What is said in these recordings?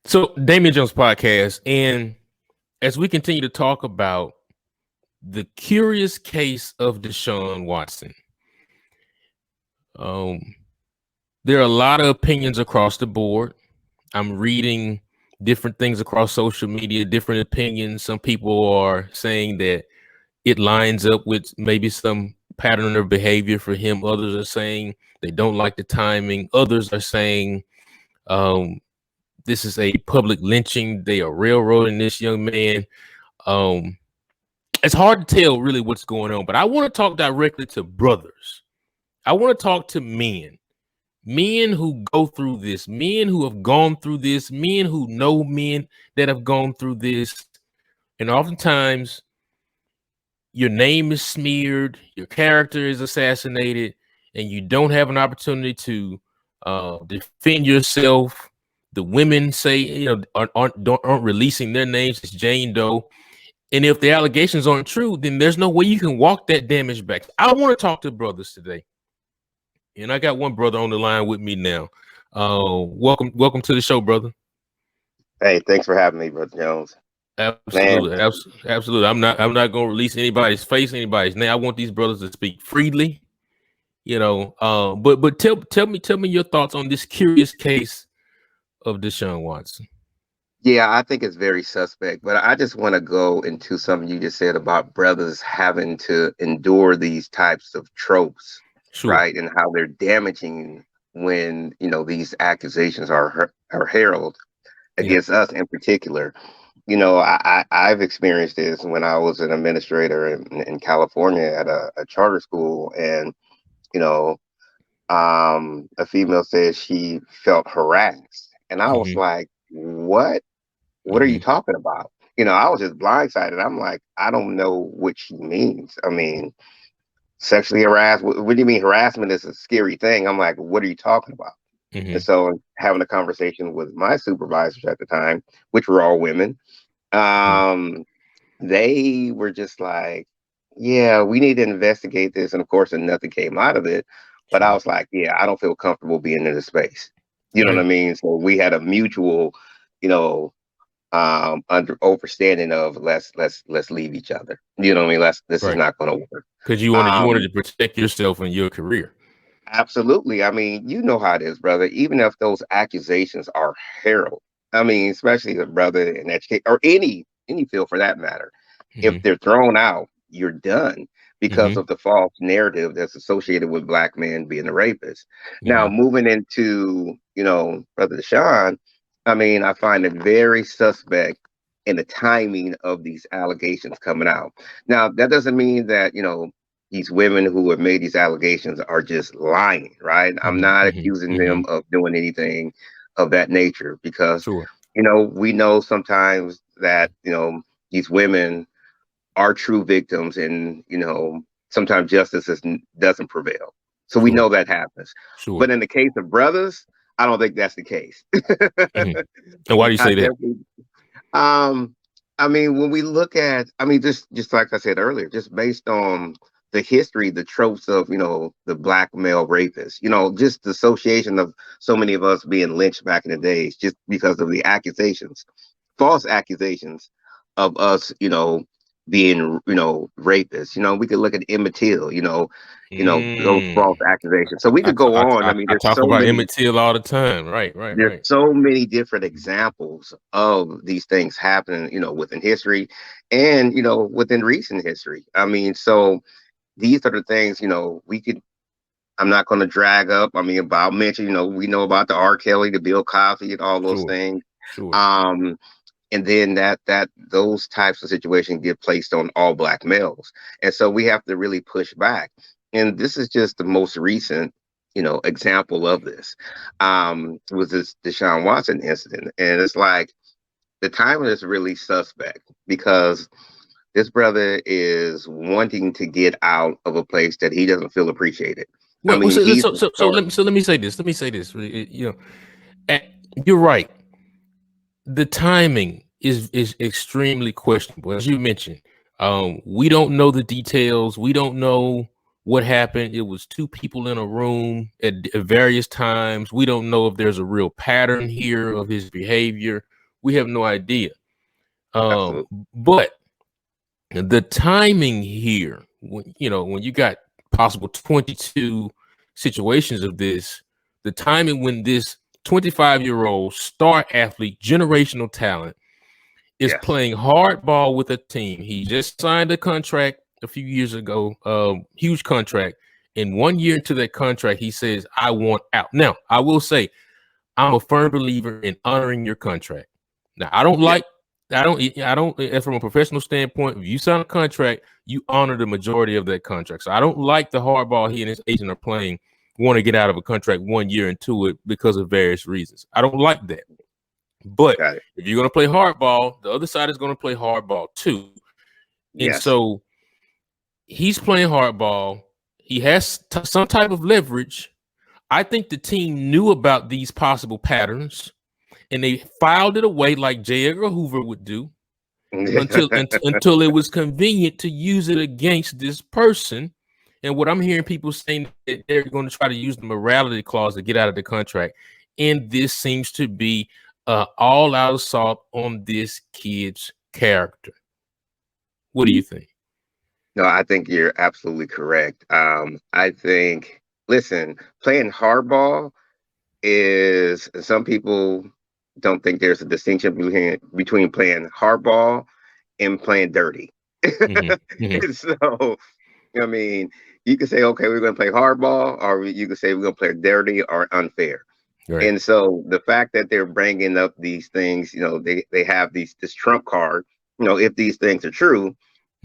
So, Damien Jones podcast, and as we continue to talk about the curious case of Deshaun Watson, there are a lot of opinions across the board. I'm reading different things across social media, different opinions. Some people are saying that it lines up with maybe some pattern of behavior for him. Others are saying they don't like the timing. Others are saying this is a public lynching. They are railroading this young man. It's hard to tell really what's going on, but I want to talk directly to brothers. I want to talk to men who go through this, men who have gone through this, men who know men that have gone through this. And oftentimes your name is smeared, your character is assassinated, and you don't have an opportunity to defend yourself. The women say, aren't releasing their names as Jane Doe. And if the allegations aren't true, then there's no way you can walk that damage back. I want to talk to brothers today. And I got one brother on the line with me now. Welcome to the show, brother. Hey, thanks for having me, Brother Jones. Absolutely. Absolutely. I'm not going to release anybody's face, anybody's name. I want these brothers to speak freely, but tell me your thoughts on this curious case of Deshaun Watson. Yeah, I think it's very suspect, but I just want to go into something you just said about brothers having to endure these types of tropes, Sure. Right? And how they're damaging when, these accusations are heralded against us in particular. I've experienced this when I was an administrator in California at a charter school, and, a female said she felt harassed. And I was like, what? What are you talking about? I was just blindsided. I'm like, I don't know what she means. I mean, sexually harassed. What do you mean harassment is a scary thing? I'm like, what are you talking about? And so having a conversation with my supervisors at the time, which were all women, they were just like, yeah, we need to investigate this. And of course, nothing came out of it. But I was like, yeah, I don't feel comfortable being in this space. You know what I mean? So we had a mutual, understanding of let's leave each other. You know what I mean? This is not going to work. Because you wanted to protect yourself and your career. Absolutely. I mean, you know how it is, brother. Even if those accusations are heralded, I mean, especially a brother in education or any field for that matter, if they're thrown out, you're done because of the false narrative that's associated with Black men being a rapist. Now, moving into, Brother Deshaun, I mean, I find it very suspect in the timing of these allegations coming out. Now, that doesn't mean that, these women who have made these allegations are just lying, right? I'm not accusing them of doing anything of that nature because, we know sometimes that, these women are true victims and, sometimes justice doesn't prevail. So we know that happens. But in the case of brothers, I don't think that's the case. And why do you say that? I mean, when we look at, just like I said earlier, just based on the history, the tropes of, the Black male rapist, just the association of so many of us being lynched back in the days, just because of the accusations, false accusations of us, being, rapists. We could look at Emmett Till, those false accusations. So we could go on. I mean, I talk about Emmett Till all the time. Right. There's so many different examples of these things happening, within history and, within recent history. I mean, so these are the things, I'm not going to drag up. I mean, Bob mentioned, we know about the R. Kelly, the Bill Cosby and all those things. And then that those types of situations get placed on all Black males. And so we have to really push back. And this is just the most recent, example of this, was this Deshaun Watson incident. And it's like the timing is really suspect because this brother is wanting to get out of a place that he doesn't feel appreciated. Well, let me say this. You're right. The timing is extremely questionable, as you mentioned. We don't know the details. We don't know what happened. It was two people in a room at various times. We don't know if there's a real pattern here of his behavior. We have no idea. Absolutely. But the timing here, when you got possible 22 situations of this, the timing when this 25-year-old star athlete, generational talent, is Yes. playing hardball with a team. He just signed a contract a few years ago, huge contract. And 1 year into that contract, he says, I want out. Now, I will say, I'm a firm believer in honoring your contract. Now, I don't, from a professional standpoint, if you sign a contract, you honor the majority of that contract. So I don't like the hardball he and his agent are playing, want to get out of a contract 1 year into it because of various reasons. I don't like that. But if you're going to play hardball, the other side is going to play hardball too. And so he's playing hardball. He has some type of leverage. I think the team knew about these possible patterns, and they filed it away like J. Edgar Hoover would do until it was convenient to use it against this person. And what I'm hearing people saying that they're going to try to use the morality clause to get out of the contract. And this seems to be all-out assault on this kid's character. What do you think? No, I think you're absolutely correct. I think, listen, playing hardball is, some people don't think there's a distinction between playing hardball and playing dirty. Mm-hmm. So, I mean, you can say, okay, we're going to play hardball, or you can say we're going to play dirty or unfair. Right. And so the fact that they're bringing up these things, they have this trump card, if these things are true,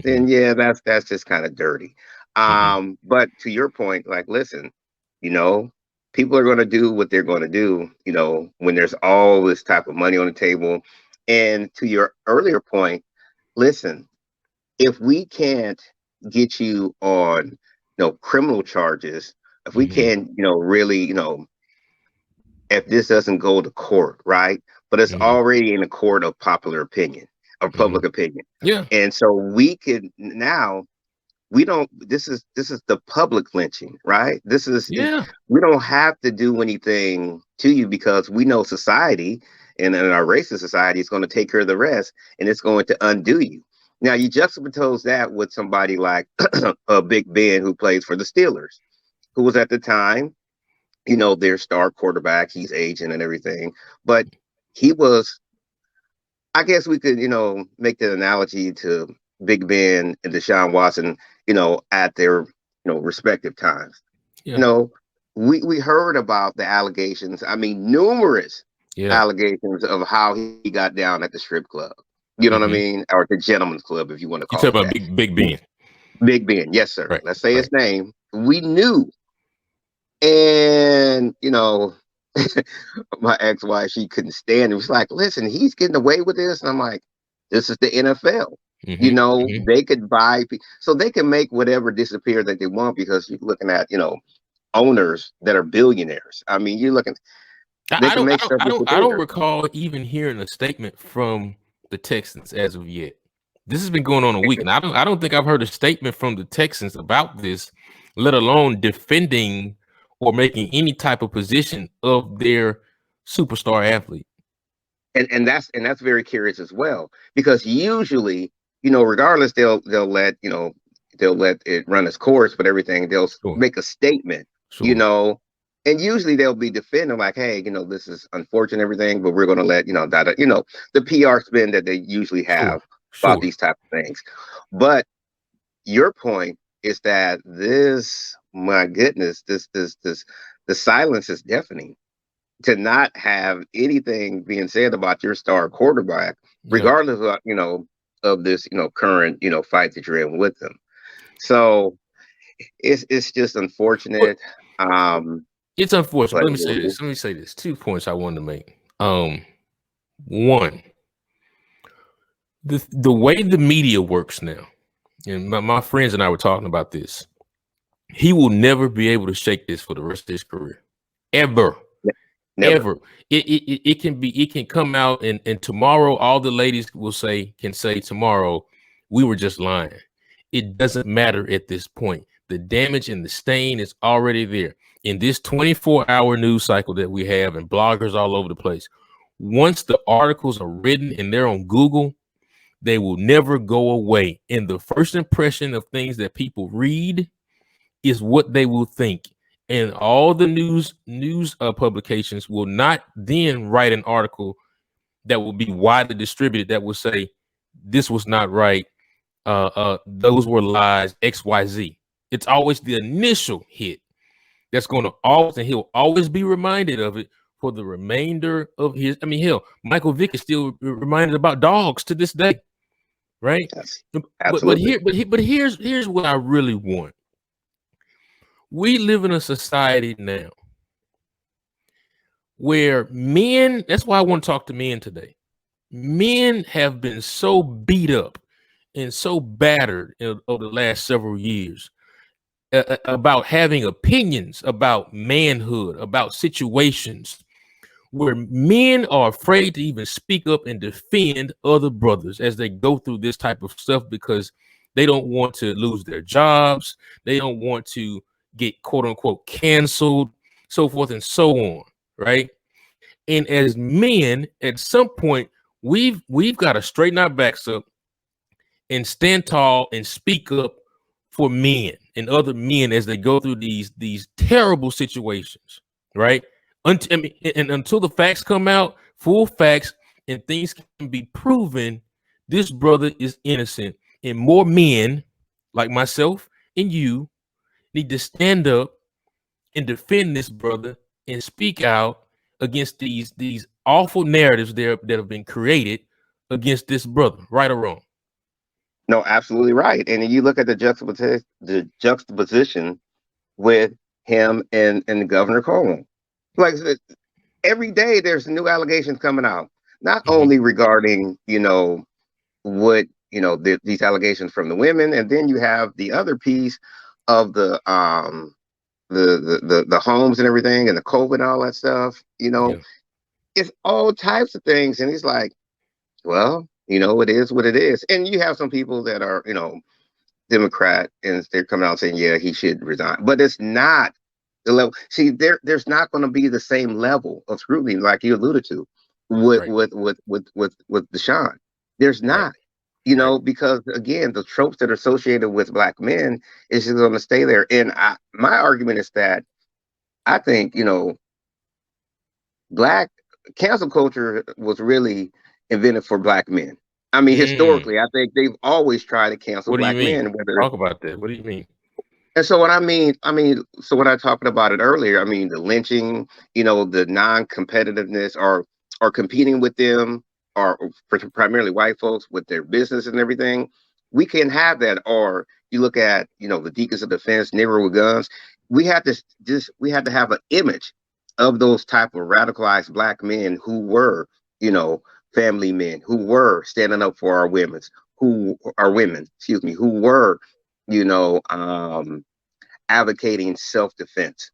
then yeah, that's just kind of dirty. But to your point, like, listen, people are going to do what they're going to do, when there's all this type of money on the table. And to your earlier point, listen, if we can't get you on, criminal charges, if we can't, really, if this doesn't go to court, right? But it's already in a court of popular opinion, of public opinion. Yeah. And so we could now, this is the public lynching, right? This is, we don't have to do anything to you because we know society and our racist society is going to take care of the rest, and it's going to undo you. Now you juxtapose that with somebody like Big Ben, who plays for the Steelers, who was at the time, their star quarterback. He's aging and everything, but he was, I guess we could, make the analogy to Big Ben and Deshaun Watson, at their, respective times. Yeah. We heard about the allegations. I mean, numerous allegations of how he got down at the strip club. You know what I mean? Or the gentleman's club, if you want to call it. You talk about Big Ben. Big Ben, yes, sir. Right. Let's say his name. We knew. And, my ex-wife, she couldn't stand it. It was like, listen, he's getting away with this. And I'm like, this is the NFL. They could buy, so they can make whatever disappear that they want, because you're looking at, owners that are billionaires. I mean, you're looking, I don't recall even hearing a statement from the Texans as of yet. This has been going on a week, and I don't think I've heard a statement from the Texans about this, let alone defending or making any type of position of their superstar athlete. And that's very curious as well, because usually, regardless, they'll let it run its course, but everything, they'll make a statement, and usually they'll be defending like, hey, this is unfortunate, everything, but we're going to let, the PR spin that they usually have about these type of things. But your point is that this, my goodness, the silence is deafening. To not have anything being said about your star quarterback, regardless of, of this, current, fight that you're in with them. So it's just unfortunate. It's unfortunate. Let me say this. 2 points I wanted to make. One, the way the media works now, and my friends and I were talking about this. He will never be able to shake this for the rest of his career, ever. Never. It can come out and tomorrow all the ladies can say tomorrow, we were just lying. It doesn't matter at this point. The damage and the stain is already there. In this 24-hour news cycle that we have and bloggers all over the place, once the articles are written and they're on Google, they will never go away. And the first impression of things that people read is what they will think. And all the news publications will not then write an article that will be widely distributed that will say this was not right. Those were lies, XYZ. It's always the initial hit that's going to always, and he'll always be reminded of it for the remainder of his. I mean, hell, Michael Vick is still reminded about dogs to this day, right? Yes, But here's what I really want. We live in a society now where men, that's why I want to talk to men today. Men have been so beat up and so battered over the last several years about having opinions about manhood, about situations where men are afraid to even speak up and defend other brothers as they go through this type of stuff because they don't want to lose their jobs. They don't want to get quote unquote canceled, so forth and so on, right? And as men, at some point, we've got to straighten our backs up and stand tall and speak up for men and other men as they go through these terrible situations, right? Until the facts come out, full facts, and things can be proven, this brother is innocent. And more men like myself and you need to stand up and defend this brother and speak out against these awful narratives there that have been created against this brother, right or wrong. No, absolutely right. And you look at the juxtaposition with him and Governor Cuomo. Like every day, there's new allegations coming out, not only regarding what these allegations from the women, and then you have the other piece of the homes and everything, and the COVID and all that stuff. It's all types of things, and he's like, well, it is what it is. And you have some people that are, Democrat, and they're coming out saying, yeah, he should resign. But it's not the level. See, there's not going to be the same level of scrutiny like you alluded to with Deshaun. There's not, because again, the tropes that are associated with black men is just going to stay there. And my argument is that I think, black cancel culture was really invented for black men. I mean, historically, I think they've always tried to cancel black men. Talk about that. What do you mean? And so what so when I talked about it earlier, the lynching, the non-competitiveness or competing with them, or primarily white folks with their business and everything, we can have that. Or you look at, the deacons of defense, neighbor with guns. We have to have an image of those type of radicalized black men who were, family men, who were standing up for our women, who were, advocating self-defense,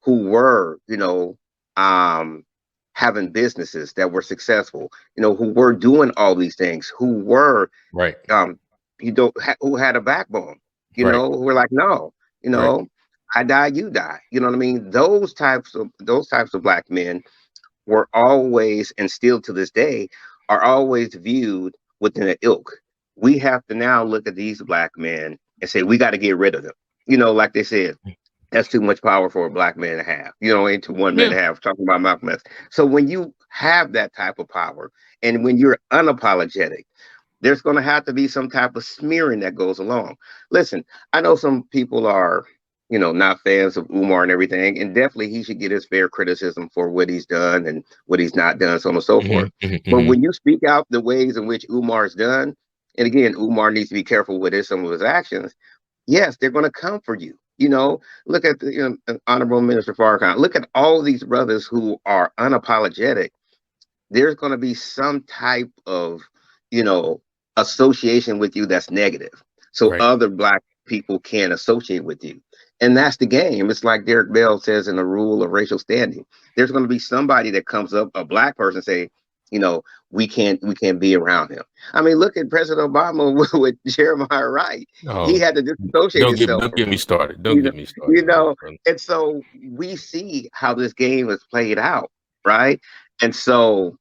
who were, having businesses that were successful, who were doing all these things, who were who had a backbone, who were like, no, I die, you die. You know what I mean? Those types of black men were always, and still to this day, are always viewed within an ilk. We have to now look at these black men and say, we got to get rid of them. Like they said, that's too much power for a black man to have, into one man to have, talking about Malcolm X. So when you have that type of power, and when you're unapologetic, there's going to have to be some type of smearing that goes along. Listen, I know some people are, not fans of Umar and everything, and definitely he should get his fair criticism for what he's done and what he's not done, so on and so forth. But when you speak out the ways in which Umar's done, and again, Umar needs to be careful with some of his actions. Yes, they're going to come for you. Look at the Honorable Minister Farrakhan. Look at all these brothers who are unapologetic. There's going to be some type of, association with you that's negative. So other black people can't associate with you. And that's the game. It's like Derek Bell says in the rule of racial standing. There's going to be somebody that comes up, a black person, say, we can't be around him. I mean, look at President Obama with Jeremiah Wright. He had to disassociate himself. Don't get me started. Don't get me started. And so we see how this game is played out, right? And so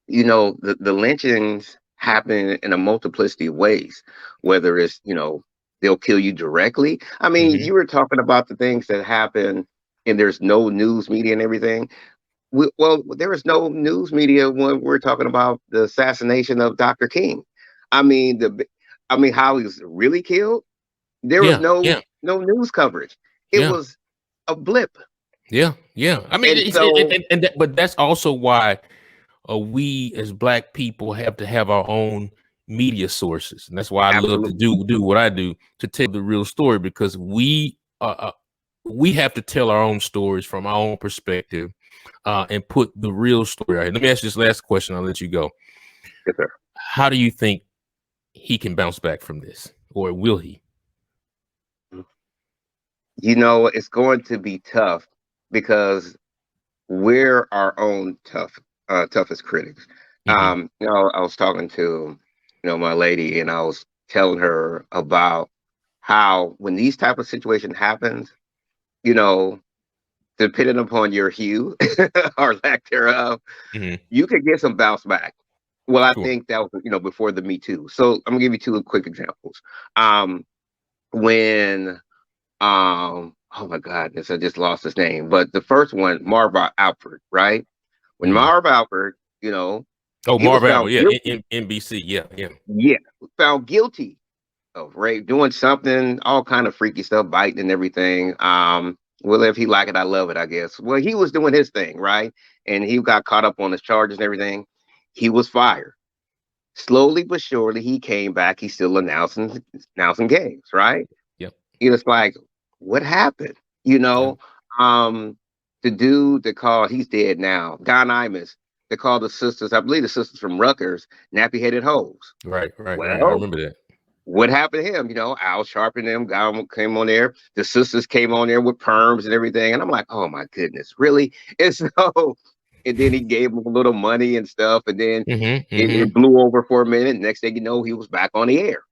the lynchings happen in a multiplicity of ways, whether it's, they'll kill you directly. I mean, Mm-hmm. you were talking about the things that happen and there's no news media and everything. Well, there was no news media when we're talking about the assassination of Dr. King. I mean, how he was really killed. There was Yeah, no yeah, no news coverage. It yeah, was a blip, yeah, yeah. I mean, and so but that's also why we as black people have to have our own media sources, and that's why I love to absolutely. do what I do, to tell the real story, because we have to tell our own stories from our own perspective, and put the real story out here. Let me ask you this last question. I'll let you go. Yes, sir. How do you think he can bounce back from this, or will he? It's going to be tough because we're our own toughest critics. Hmm. I was talking to, my lady, and I was telling her about how when these type of situations happens, you know, depending upon your hue or lack thereof, Hmm. you could get some bounce back. Well, I Sure. think that was, before the Me Too. So I'm gonna give you two quick examples. Um, when oh my goodness, I just lost his name. But the first one, Marv Alford, right? When Hmm. Marv Alford, Oh, he was Marv found Albert, yeah, guilty. NBC, yeah, yeah. Yeah, found guilty of rape, doing something, all kind of freaky stuff, biting and everything. Well, if he like it, I love it, I guess. Well, he was doing his thing, right? And he got caught up on his charges and everything. He was fired. Slowly but surely, he came back. He's still announcing games, right? Yep. It's like, what happened? You Yeah. know, um, the dude that called, he's dead now. Don Imus, they called the sisters, I believe the sisters from Rutgers, nappy headed hoes. Right, right, right. I Well, remember that. what happened to him? Al Sharpton and them came on there. The sisters came on there with perms and everything. And I'm like, oh my goodness, really? And so, and then he gave him a little money and stuff. And then Hmm. Hmm. it blew over for a minute. Next thing you know, he was back on the air.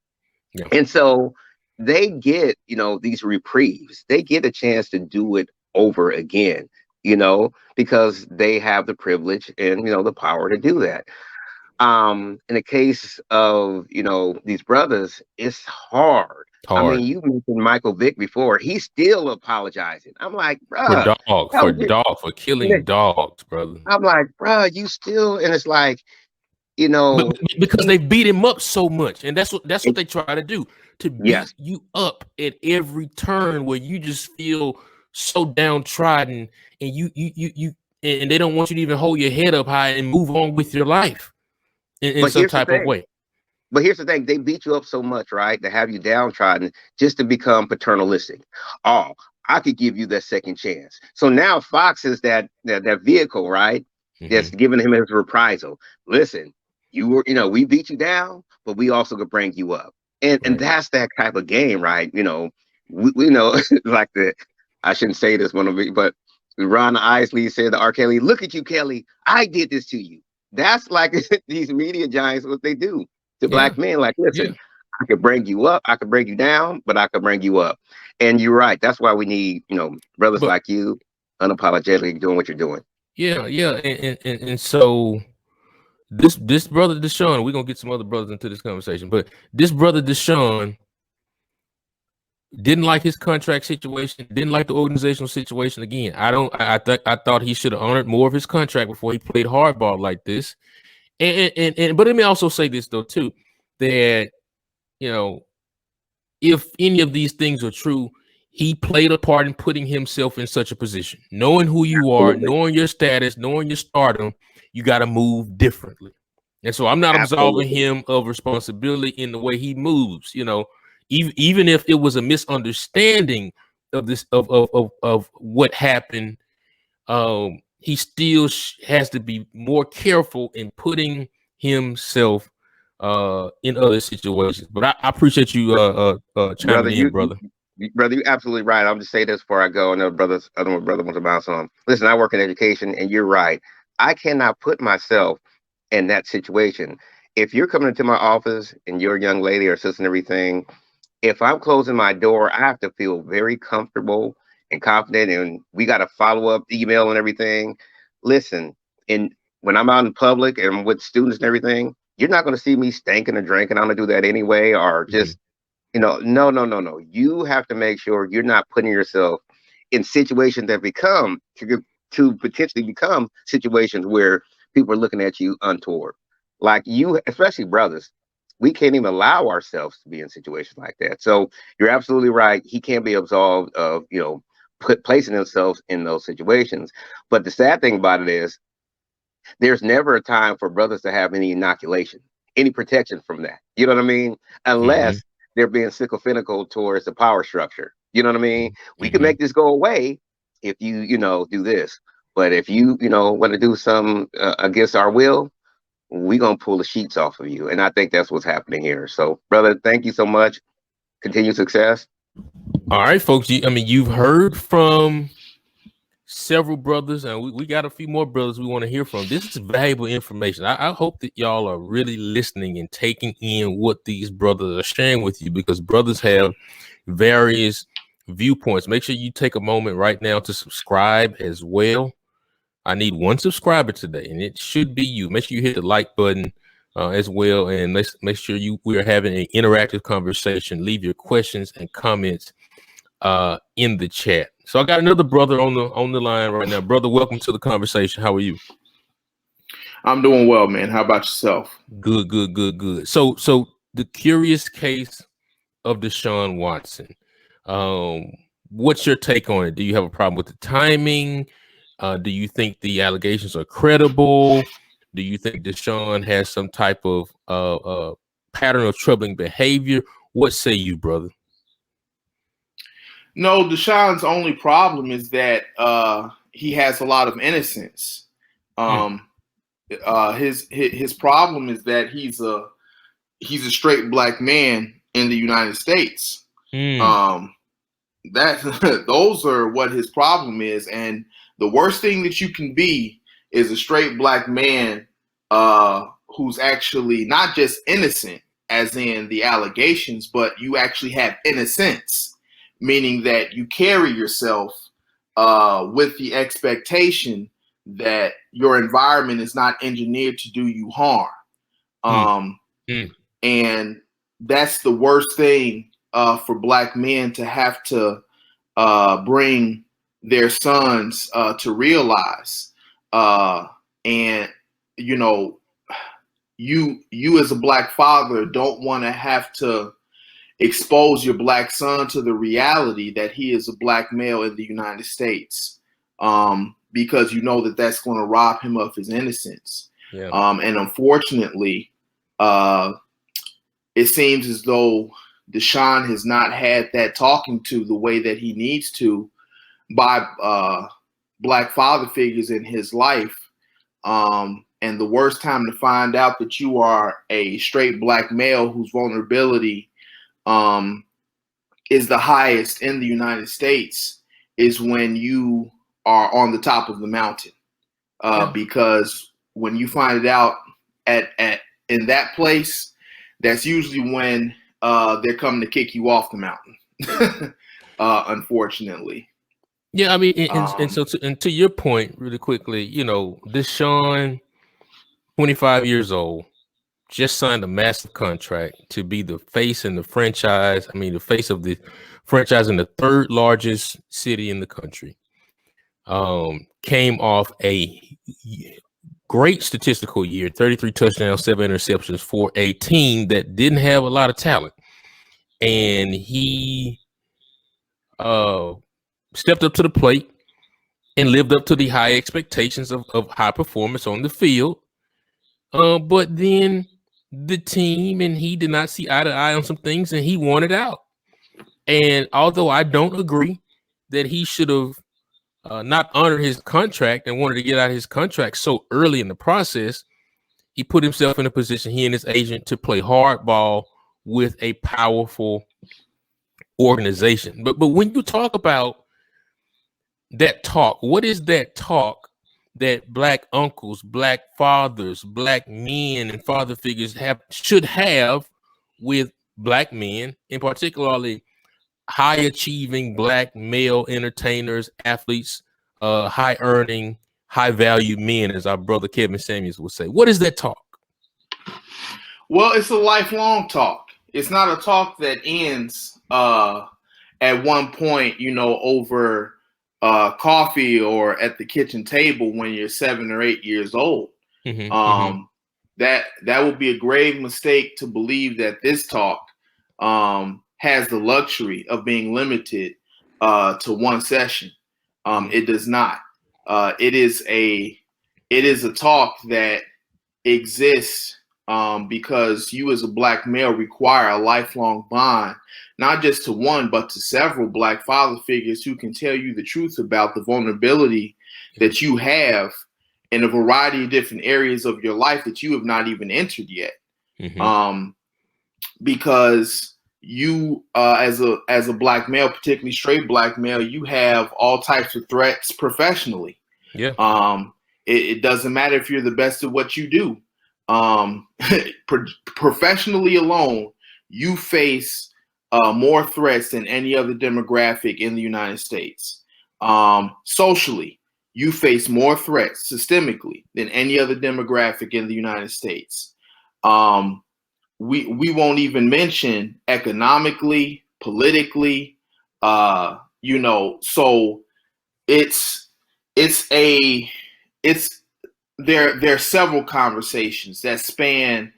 Yeah. And so they get, these reprieves. They get a chance to do it over again, because they have the privilege and, the power to do that. In the case of, these brothers, it's hard. I Hard mean, you mentioned Michael Vick before. He's still apologizing. I'm like, for bruh, that was your, for killing dogs, brother. I'm like, bruh, you still, and it's like, you But know, because he, they beat him up so much, and that's what they try to do, to beat yes, you up at every turn, where you just feel so downtrodden, and and they don't want you to even hold your head up high and move on with your life in but some here's the type of thing. way. They beat you up so much, right? To have you downtrodden just to become paternalistic. Oh, I could give you that second chance. So now Fox is that vehicle, right? That's Hmm. giving him his reprisal. Listen, we beat you down, but we also could bring you up. And Right. that's that type of game, right? We know like I shouldn't say this one of me, but Ron Isley said to R. Kelly, look at you, Kelly. I did this to you. That's like these media giants, what they do to Yeah. black men. Like, Yeah. listen, I could bring you up, I could bring you down, but I could bring you up. And you're right. That's why we need, brothers But like you, unapologetically doing what you're doing. yeah, yeah, and so this brother Deshaun, we're gonna get some other brothers into this conversation, but this brother Deshaun didn't like his contract situation, didn't like the organizational situation. Again, I thought he should have honored more of his contract before he played hardball like this. And but let me also say this though too, that you know, if any of these things are true, he played a part in putting himself in such a position. Knowing who you are, Absolutely. knowing your status, knowing your stardom, you got to move differently. And so I'm not absolving Absolutely. him of responsibility in the way he moves, even if it was a misunderstanding of this of what happened, he still has to be more careful in putting himself in other situations. But I appreciate you Brother, chiming in, brother. brother, you absolutely right. I'll just say this before I go. Another brother wants to bounce on. Listen, I work in education, and you're right. I cannot put myself in that situation. If you're coming into my office and you're a young lady or sister and everything, if I'm closing my door, I have to feel very comfortable and confident, and we got a follow up email and everything. Listen, and when I'm out in public and with students and everything, you're not going to see me stinking or drinking. I'm going to do that anyway, or just, no. You have to make sure you're not putting yourself in situations that to potentially become situations where people are looking at you untoward. Like you, especially brothers, we can't even allow ourselves to be in situations like that. So you're absolutely right. He can't be absolved of, placing himself in those situations. But the sad thing about it is there's never a time for brothers to have any inoculation, any protection from that. You know what I mean? Mm-hmm. Unless they're being sycophilical towards the power structure. You know what I mean? We can Mm-hmm. make this go away if you do this. But if you want to do something against our will, we gonna pull the sheets off of you. And I think that's what's happening here. So, brother, thank you so much. Continued success. All right, folks. You've heard from several brothers, and we got a few more brothers we want to hear from. This is valuable information. I hope that y'all are really listening and taking in what these brothers are sharing with you, because brothers have various viewpoints. Make sure you take a moment right now to subscribe as well. I need one subscriber today, and it should be you. Make sure you hit the like button as well, and let's make sure we are having an interactive conversation. Leave your questions and comments in the chat. So I got another brother on the line right now. Brother, welcome to the conversation. How are you? I'm doing well, man. How about yourself? Good. So the curious case of Deshaun Watson. What's your take on it? Do you have a problem with the timing? Do you think the allegations are credible? Do you think Deshaun has some type of pattern of troubling behavior? What say you, brother? No, Deshaun's only problem is that he has a lot of innocence. His problem is that he's a straight black man in the United States. That those are what his problem is, and the worst thing that you can be is a straight black man who's actually not just innocent, as in the allegations, but you actually have innocence. Meaning that you carry yourself with the expectation that your environment is not engineered to do you harm. And that's the worst thing for black men to have to bring their sons to realize. And, you as a black father don't want to have to expose your black son to the reality that he is a black male in the United States, because that's going to rob him of his innocence. Yeah. And unfortunately, it seems as though Deshaun has not had that talking to the way that he needs to by black father figures in his life. And the worst time to find out that you are a straight black male whose vulnerability is the highest in the United States is when you are on the top of the mountain. Because when you find it out in that place, that's usually when they're coming to kick you off the mountain. Unfortunately. Yeah, and so to your point, really quickly, Deshaun, 25 years old, just signed a massive contract to be the face in the franchise. The face of the franchise in the third largest city in the country. Came off a great statistical year, 33 touchdowns, 7 interceptions for a team that didn't have a lot of talent. And he stepped up to the plate and lived up to the high expectations of high performance on the field. But then the team and he did not see eye to eye on some things, and he wanted out. And although I don't agree that he should have not honored his contract and wanted to get out of his contract so early in the process, he put himself in a position, he and his agent, to play hardball with a powerful organization. But when you talk about that talk, what is that talk that black uncles, black fathers, black men and father figures should have with black men, in particularly high achieving black male entertainers, athletes, high earning, high value men, as our brother Kevin Samuels would say? What is that talk? Well, it's a lifelong talk. It's not a talk that ends at one point, over coffee or at the kitchen table when you're 7 or 8 years old. That would be a grave mistake to believe that this talk has the luxury of being limited to one session. It does not. It is a talk that exists because you as a Black male require a lifelong bond, not just to one, but to several Black father figures who can tell you the truth about the vulnerability that you have in a variety of different areas of your life that you have not even entered yet. Because you, as a Black male, particularly straight Black male, you have all types of threats professionally. It doesn't matter if you're the best at what you do. Professionally alone, you face more threats than any other demographic in the United States. Socially, you face more threats systemically than any other demographic in the United States. We won't even mention economically, politically, so there are several conversations that span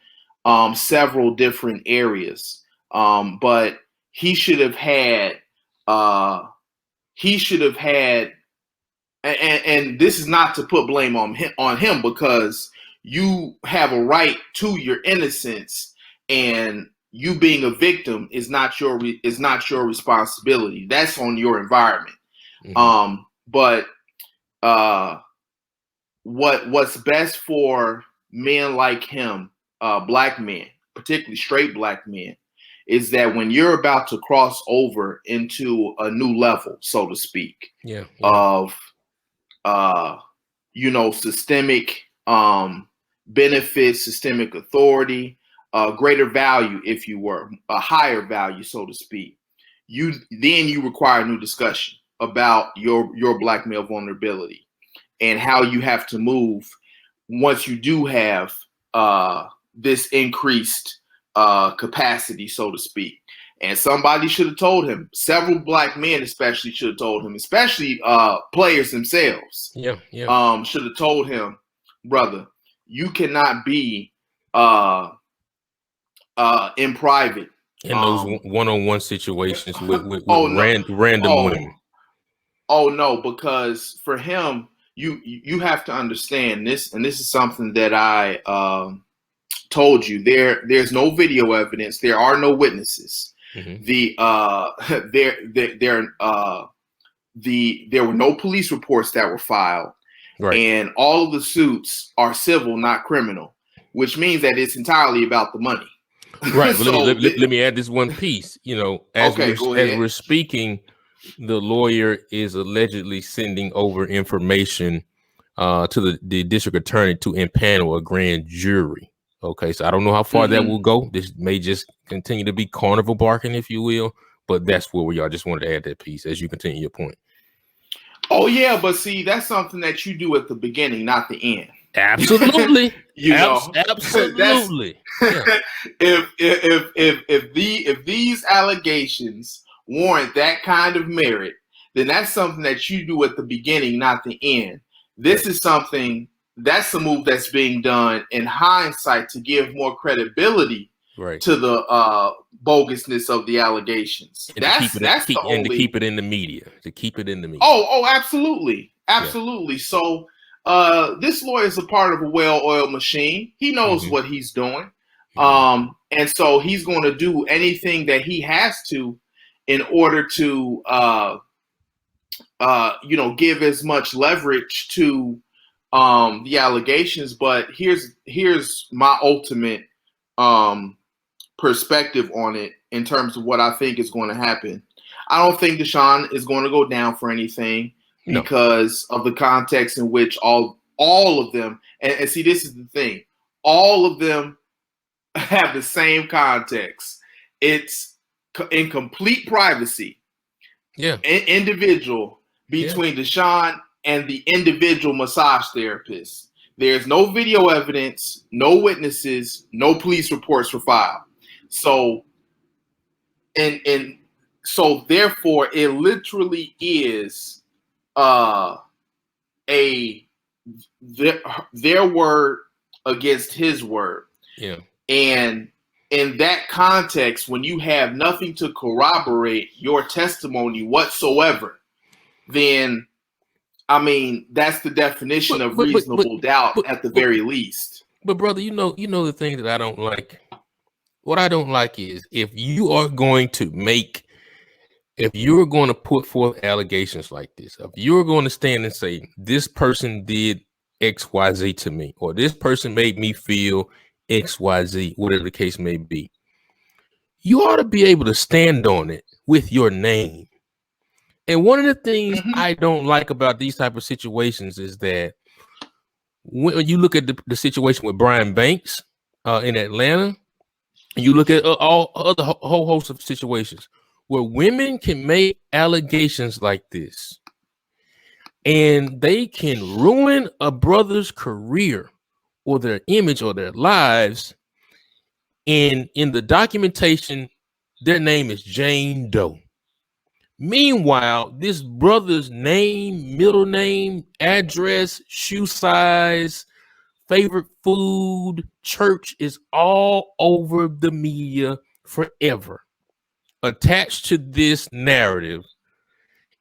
several different areas. But he should have had and this is not to put blame on him because you have a right to your innocence, and you being a victim is not your responsibility. That's on your environment. But what's best for men like him, Black men, particularly straight Black men, is that when you're about to cross over into a new level, so to speak, of systemic benefits, systemic authority, greater value, if you were, a higher value, so to speak, you require a new discussion about your Black male vulnerability and how you have to move once you do have this increased capacity, so to speak. And somebody should have told him, several Black men especially should have told him, especially players themselves. Should have told him, brother, you cannot be in private. In those one-on-one situations with random women. Oh no, because for him, you have to understand this, and this is something that I told you. There's no video evidence. There are no witnesses. There were no police reports that were filed, and all of the suits are civil, not criminal, which means that it's entirely about the money. Right. So, let me add this one piece. As we're speaking, the lawyer is allegedly sending over information to the district attorney to impanel a grand jury. Okay, so I don't know how far that will go. This may just continue to be carnival barking, if you will, but that's where we are. Just wanted to add that piece as you continue your point. Oh yeah, but see, that's something that you do at the beginning, not the end. Absolutely. Absolutely. If these allegations warrant that kind of merit, then that's something that you do at the beginning, not the end. This is something that's a move that's being done in hindsight to give more credibility to the bogusness of the allegations. And to keep it in the media. Oh, absolutely. Absolutely. Yeah. So this lawyer is a part of a well-oiled machine. He knows what he's doing. And so he's going to do anything that he has to in order to give as much leverage to the allegations. But here's my ultimate perspective on it in terms of what I think is going to happen. I don't think Deshaun is going to go down for anything because of the context in which all of them, and see, this is the thing, all of them have the same context. It's in complete privacy. Individual between Deshaun and the individual massage therapist. There's no video evidence, no witnesses, no police reports were filed. So, and so therefore, it literally is their word against his word. Yeah. And in that context, when you have nothing to corroborate your testimony whatsoever, then I mean that's the definition of reasonable doubt at the very least. But brother, you know the thing that I don't like. What I don't like is if you're going to put forth allegations like this, if you're going to stand and say this person did XYZ to me, or this person made me feel XYZ, whatever the case may be, you ought to be able to stand on it with your name. And one of the things I don't like about these type of situations is that when you look at the situation with Brian Banks in Atlanta, and you look at all other whole host of situations where women can make allegations like this, and they can ruin a brother's career or their image or their lives. And in the documentation, their name is Jane Doe. Meanwhile, this brother's name, middle name, address, shoe size, favorite food, church is all over the media forever, attached to this narrative.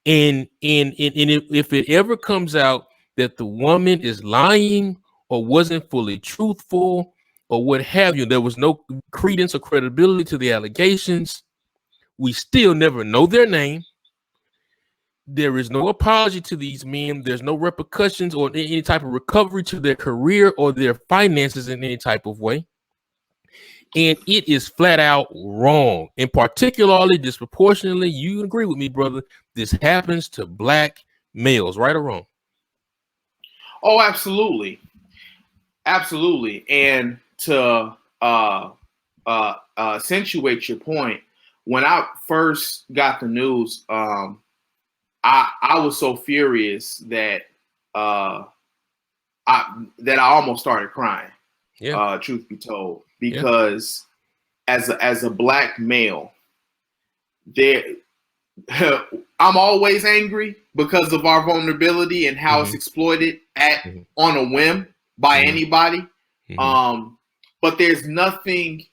And if it ever comes out that the woman is lying or wasn't fully truthful or what have you, there was no credence or credibility to the allegations, we still never know their name. There is no apology to these men. There's no repercussions or any type of recovery to their career or their finances in any type of way. And it is flat out wrong. And particularly, disproportionately, you agree with me, brother, this happens to black males, right or wrong? Oh, absolutely. Absolutely. And to accentuate your point, when I first got the news, I was so furious that I almost started crying. Yeah. Truth be told, because as a black male, I'm always angry because of our vulnerability and how it's exploited on a whim by anybody. But there's nothing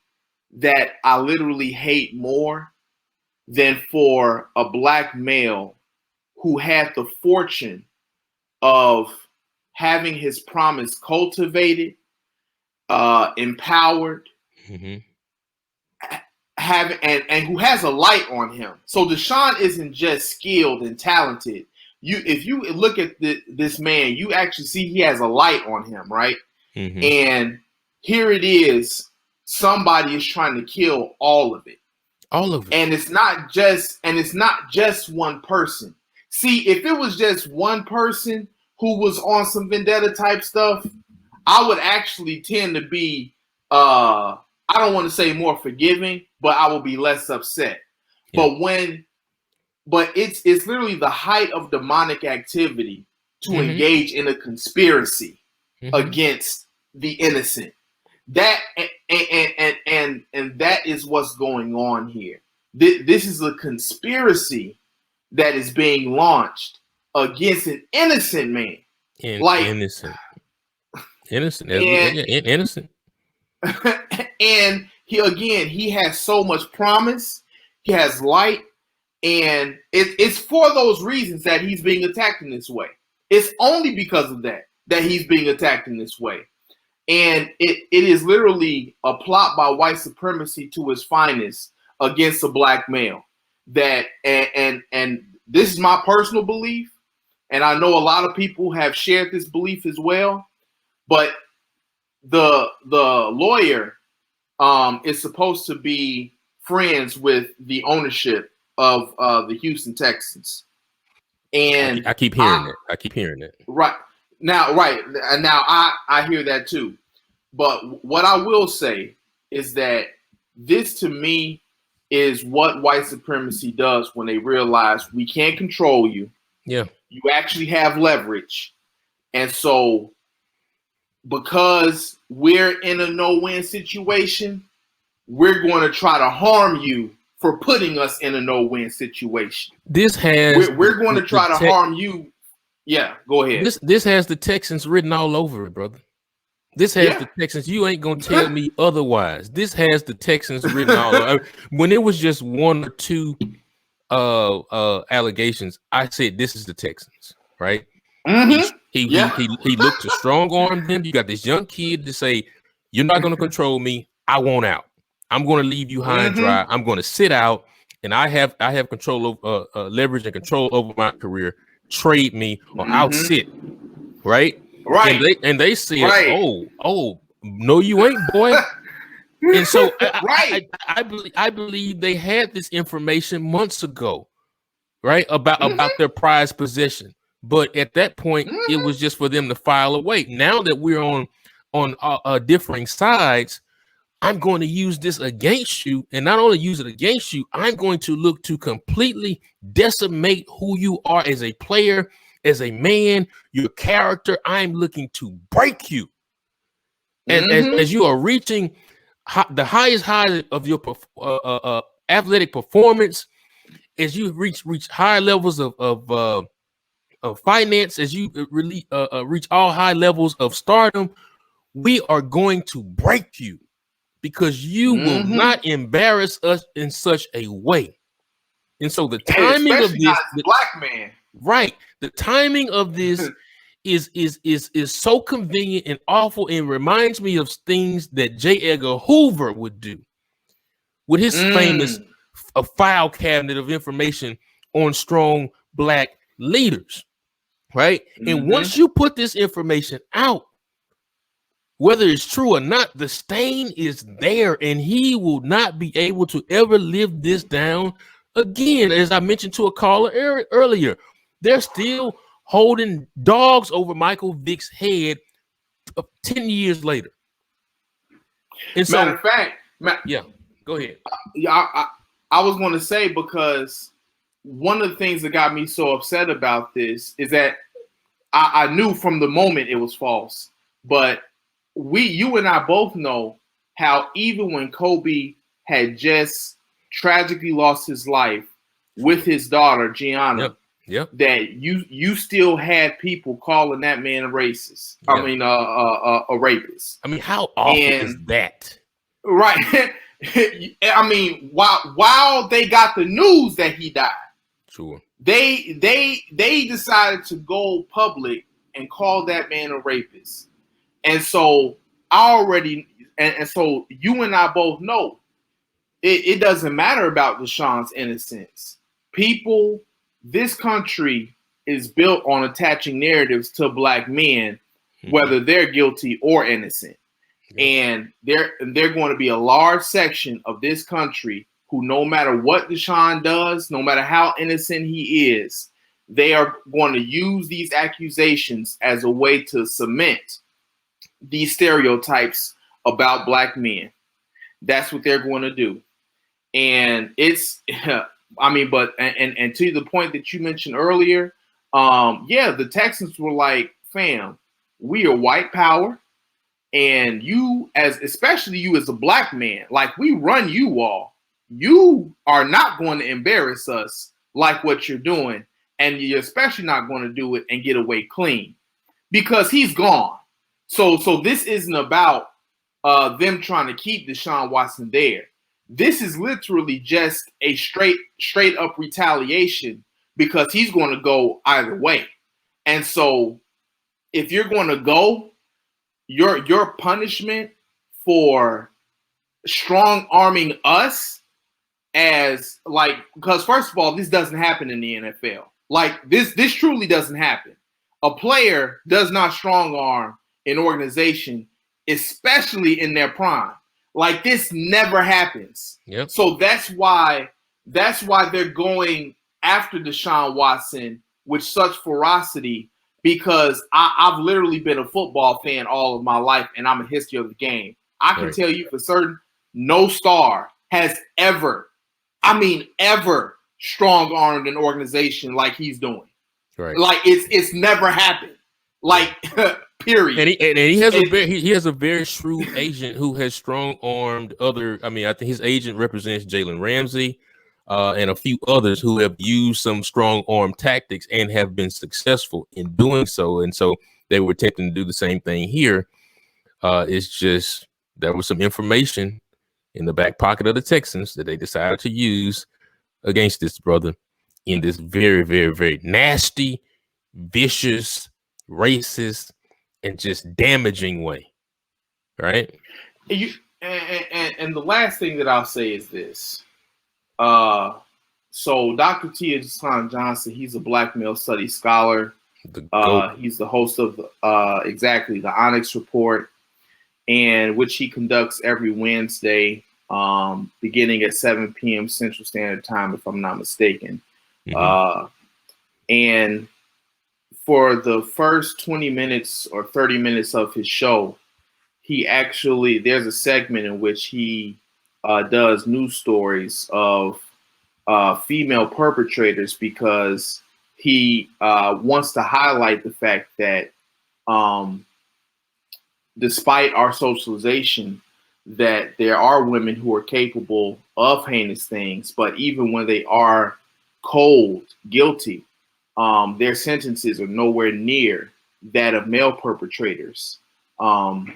that I literally hate more than for a black male who had the fortune of having his promise cultivated, empowered, and who has a light on him. So Deshaun isn't just skilled and talented. If you look at this man, you actually see he has a light on him, right? And here it is, somebody is trying to kill all of it. All of it. And it's not just one person. See, if it was just one person who was on some vendetta type stuff, I would actually tend to be, I don't want to say more forgiving, but I will be less upset. Yeah. But it's literally the height of demonic activity to engage in a conspiracy against the innocent. That and that is what's going on here. This is a conspiracy that is being launched against an innocent man. Innocent. Innocent. And he has so much promise. He has light, and it's for those reasons that he's being attacked in this way. It's only because of that he's being attacked in this way. And it is literally a plot by white supremacy to its finest against a black male. That and this is my personal belief, and I know a lot of people have shared this belief as well. But the lawyer is supposed to be friends with the ownership of the Houston Texans, and I keep hearing it. I keep hearing it. Right now, I hear that too. But what I will say is that this, to me, is what white supremacy does when they realize we can't control you. Yeah. You actually have leverage. And so because we're in a no-win situation, we're going to try to harm you for putting us in a no-win situation. We're going to try to harm you. Yeah, go ahead. This has the Texans written all over it, brother. This has the Texans. You ain't gonna tell me otherwise. This has the Texans written all over. When it was just one or two allegations, I said this is the Texans, right? Mm-hmm. He looked to strong arm them. You got this young kid to say, you're not gonna control me. I want out. I'm gonna leave you high and dry. I'm gonna sit out, and I have control of leverage and control over my career. Trade me or I'll sit, right? Right. And they said, oh, no, you ain't, boy. And so I believe they had this information months ago, right? About their prized possession. But at that point, it was just for them to file away. Now that we're on differing sides, I'm going to use this against you, and not only use it against you, I'm going to look to completely decimate who you are as a player, as a man, your character. I'm looking to break you. And as you are reaching the highest high of your athletic performance, as you reach high levels of finance, as you reach all high levels of stardom, we are going to break you. Because you will not embarrass us in such a way. And so the timing of this, black man, right? The timing of this is so convenient and awful, and reminds me of things that J. Edgar Hoover would do with his famous file cabinet of information on strong black leaders, right? And once you put this information out, whether it's true or not, the stain is there, and he will not be able to ever live this down again. As I mentioned to a caller earlier, they're still holding dogs over Michael Vick's head 10 years later. And so, matter of fact, go ahead. I was going to say, because one of the things that got me so upset about this is that I knew from the moment it was false, but you and I both know how even when Kobe had just tragically lost his life with his daughter Gianna, that you still had people calling that man a racist. I mean, a rapist. I mean, how awful is that? Right. I mean, while they got the news that he died, sure, they decided to go public and call that man a rapist. And so so you and I both know it doesn't matter about Deshaun's innocence. This country is built on attaching narratives to black men, whether they're guilty or innocent. And they're going to be a large section of this country who, no matter what Deshaun does, no matter how innocent he is, they are going to use these accusations as a way to cement these stereotypes about black men. That's what they're going to do. And it's, I mean, but, and to the point that you mentioned earlier, the Texans were like, fam, we are white power. And especially you as a black man, like, we run you all. You are not going to embarrass us like what you're doing. And you're especially not going to do it and get away clean, because he's gone. So this isn't about them trying to keep Deshaun Watson there. This is literally just a straight up retaliation, because he's going to go either way. And so if you're going to go, your punishment for strong arming us as, like, because first of all, this doesn't happen in the NFL. Like, this truly doesn't happen. A player does not strong arm an organization, especially in their prime. Like, this never happens. Yep. So that's why they're going after Deshaun Watson with such ferocity, because I've literally been a football fan all of my life, and I'm a history of the game. I can tell you for certain, no star has ever strong-armed an organization like he's doing. Right. Like it's never happened. Like period. And he has a very shrewd agent who has strong armed other. I mean, I think his agent represents Jalen Ramsey and a few others who have used some strong arm tactics and have been successful in doing so. And so they were attempting to do the same thing here. It's just there was some information in the back pocket of the Texans that they decided to use against this brother in this very, very, very nasty, vicious, racist, and just damaging way, right? And the last thing that I'll say is this. So Dr. Deshaun Johnson, he's a black male studies scholar. He's the host of the Onyx Report, and which he conducts every Wednesday, beginning at 7 p.m. Central Standard Time, if I'm not mistaken. And for the first 20 minutes or 30 minutes of his show, there's a segment in which he does news stories of female perpetrators, because he wants to highlight the fact that despite our socialization, that there are women who are capable of heinous things, but even when they are cold, guilty, their sentences are nowhere near that of male perpetrators. And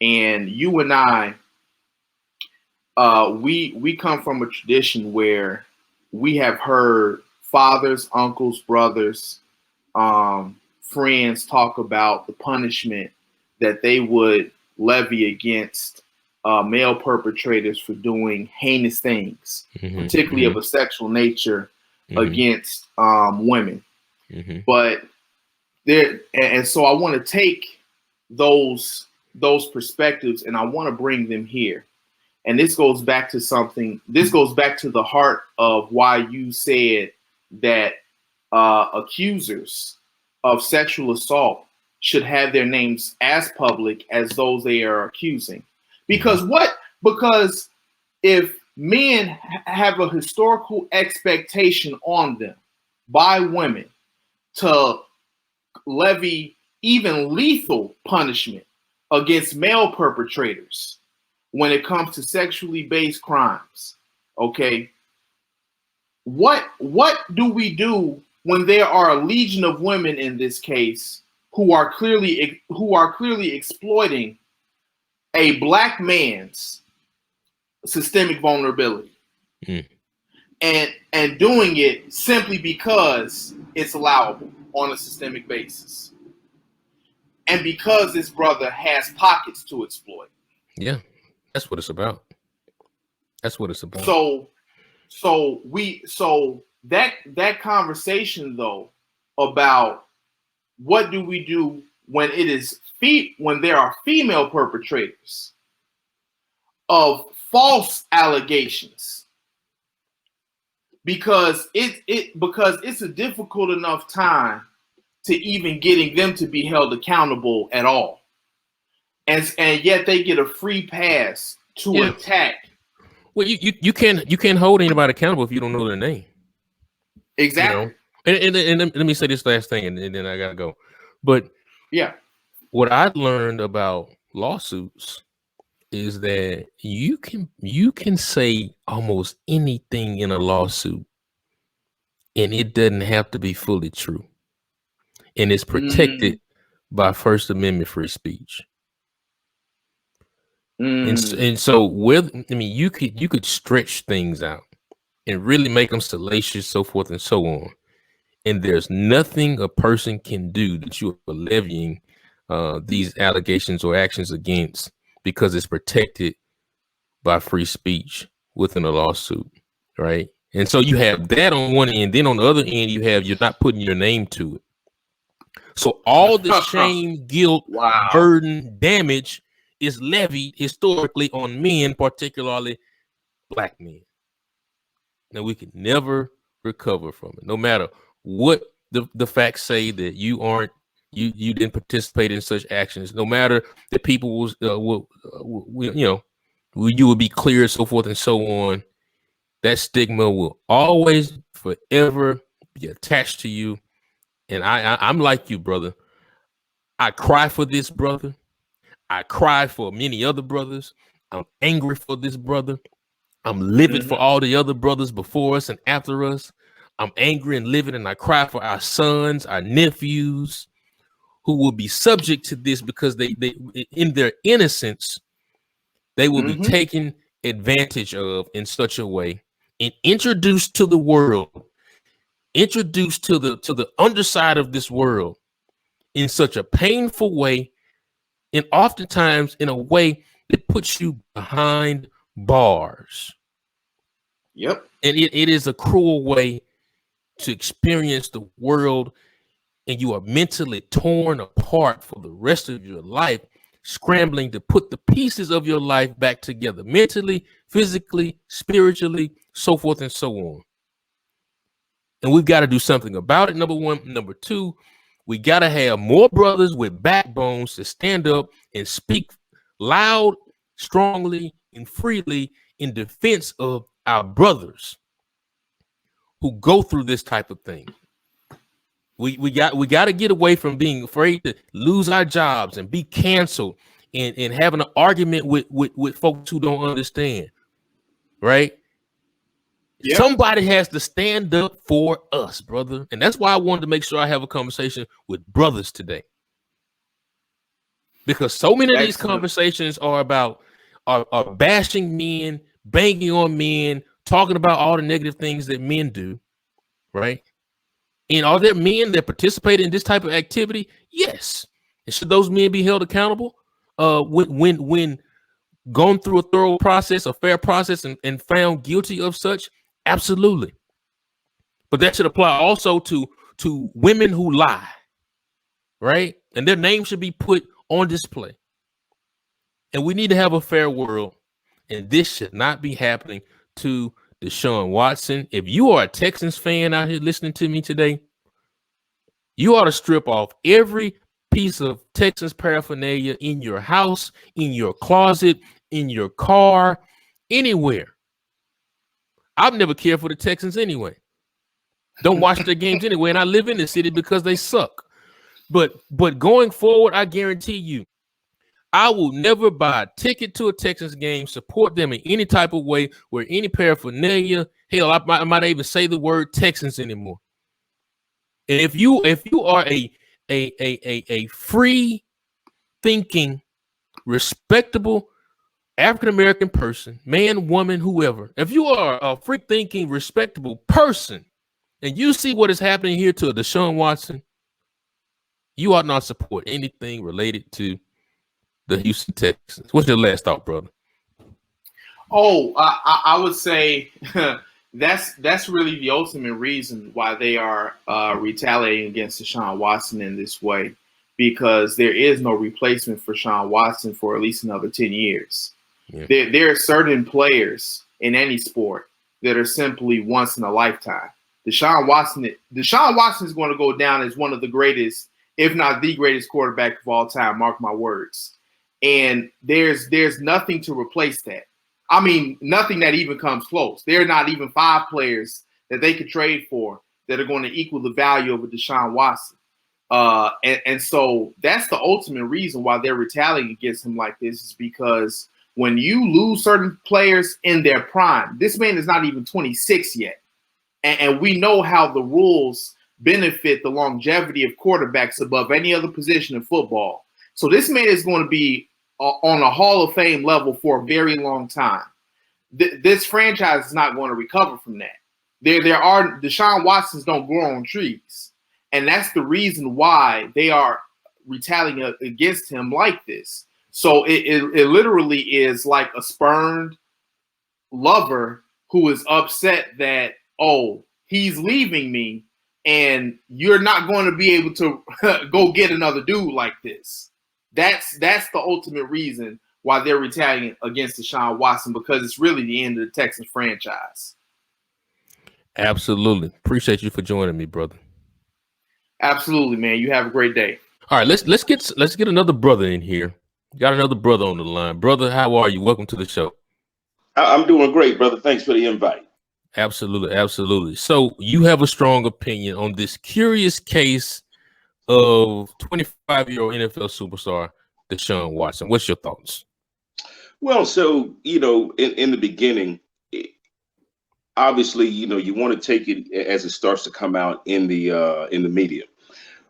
you and I, we come from a tradition where we have heard fathers, uncles, brothers, friends talk about the punishment that they would levy against male perpetrators for doing heinous things, particularly of a sexual nature against women. But so I want to take those perspectives and I want to bring them here. And this goes back to the heart of why you said that accusers of sexual assault should have their names as public as those they are accusing. Because if men have a historical expectation on them by women to levy even lethal punishment against male perpetrators when it comes to sexually based crimes, okay, what do we do when there are a legion of women in this case who are clearly exploiting a black man's systemic vulnerability and doing it simply because it's allowable on a systemic basis and because this brother has pockets to exploit? Yeah, that's what it's about. That's what it's about. So that conversation though about what do we do when when there are female perpetrators of false allegations, because it's a difficult enough time to even getting them to be held accountable at all, and yet they get a free pass to attack. Well, you can't hold anybody accountable if you don't know their name. Exactly. You know? And let me say this last thing, and then I gotta go. But yeah, what I learned about lawsuits is that you can say almost anything in a lawsuit, and it doesn't have to be fully true, and it's protected by First Amendment free speech. And so you could stretch things out and really make them salacious, so forth and so on. And there's nothing a person can do that you are levying these allegations or actions against, because it's protected by free speech within a lawsuit, right? And so you have that on one end. Then on the other end, you're not putting your name to it. So all the shame, guilt, burden, damage is levied historically on men, particularly black men. Now we can never recover from it, no matter what the facts say that you didn't participate in such actions. No matter that people you will be clear, so forth and so on. That stigma will always, forever be attached to you, And I'm like you, brother. I cry for this brother. I cry for many other brothers. I'm angry for this brother. I'm livid for all the other brothers before us and after us. I'm angry and livid, and I cry for our sons, our nephews, who will be subject to this because they in their innocence, they will be taken advantage of in such a way and introduced to the world, introduced to the underside of this world in such a painful way, and oftentimes in a way that puts you behind bars. Yep. And it is a cruel way to experience the world, and you are mentally torn apart for the rest of your life, scrambling to put the pieces of your life back together, mentally, physically, spiritually, so forth and so on. And we've got to do something about it, number one. Number two, we got to have more brothers with backbones to stand up and speak loud, strongly, and freely in defense of our brothers who go through this type of thing. We got to get away from being afraid to lose our jobs and be canceled and having an argument with folks who don't understand, right? Yep. Somebody has to stand up for us, brother. And that's why I wanted to make sure I have a conversation with brothers today. Because so many of these conversations are about are bashing men, banging on men, talking about all the negative things that men do, right? And are there men that participate in this type of activity? Yes. And should those men be held accountable when gone through a thorough process, a fair process, and found guilty of such? Absolutely. But that should apply also to women who lie, right? And their names should be put on display. And we need to have a fair world. And this should not be happening to Deshaun Watson. If you are a Texans fan out here listening to me today, you ought to strip off every piece of Texans paraphernalia in your house, in your closet, in your car, anywhere. I've never cared for the Texans anyway. Don't watch their games anyway, and I live in the city because they suck. But going forward, I guarantee you, I will never buy a ticket to a Texans game, support them in any type of way, where any paraphernalia, hell, I might even say the word Texans anymore. And if you are a free thinking, respectable African-American person, man, woman, whoever, if you are a free thinking, respectable person, and you see what is happening here to Deshaun Watson, you ought not support anything related to the Houston Texans. What's your last thought, brother? Oh, I would say that's really the ultimate reason why they are retaliating against Deshaun Watson in this way, because there is no replacement for Deshaun Watson for at least another 10 years. Yeah. There are certain players in any sport that are simply once in a lifetime. Deshaun Watson is going to go down as one of the greatest, if not the greatest quarterback of all time. Mark my words. And there's nothing to replace that. I mean, nothing that even comes close. There are not even 5 players that they could trade for that are going to equal the value of a Deshaun Watson. And so that's the ultimate reason why they're retaliating against him like this, is because when you lose certain players in their prime, this man is not even 26 yet. And we know how the rules benefit the longevity of quarterbacks above any other position in football. So this man is going to be on a Hall of Fame level for a very long time. This franchise is not going to recover from that. Deshaun Watsons don't grow on trees. And that's the reason why they are retaliating against him like this. So it literally is like a spurned lover who is upset that, oh, he's leaving me and you're not going to be able to go get another dude like this. That's the ultimate reason why they're retaliating against Deshaun Watson, because it's really the end of the Texans franchise. Absolutely. Appreciate you for joining me, brother. Absolutely, man. You have a great day. All right, let's get another brother in here. Got another brother on the line. Brother, how are you? Welcome to the show. I'm doing great, brother. Thanks for the invite. Absolutely, absolutely. So you have a strong opinion on this curious case of 25-year-old NFL superstar Deshaun Watson. What's your thoughts? Well, so in the beginning, obviously, you want to take it as it starts to come out in the media.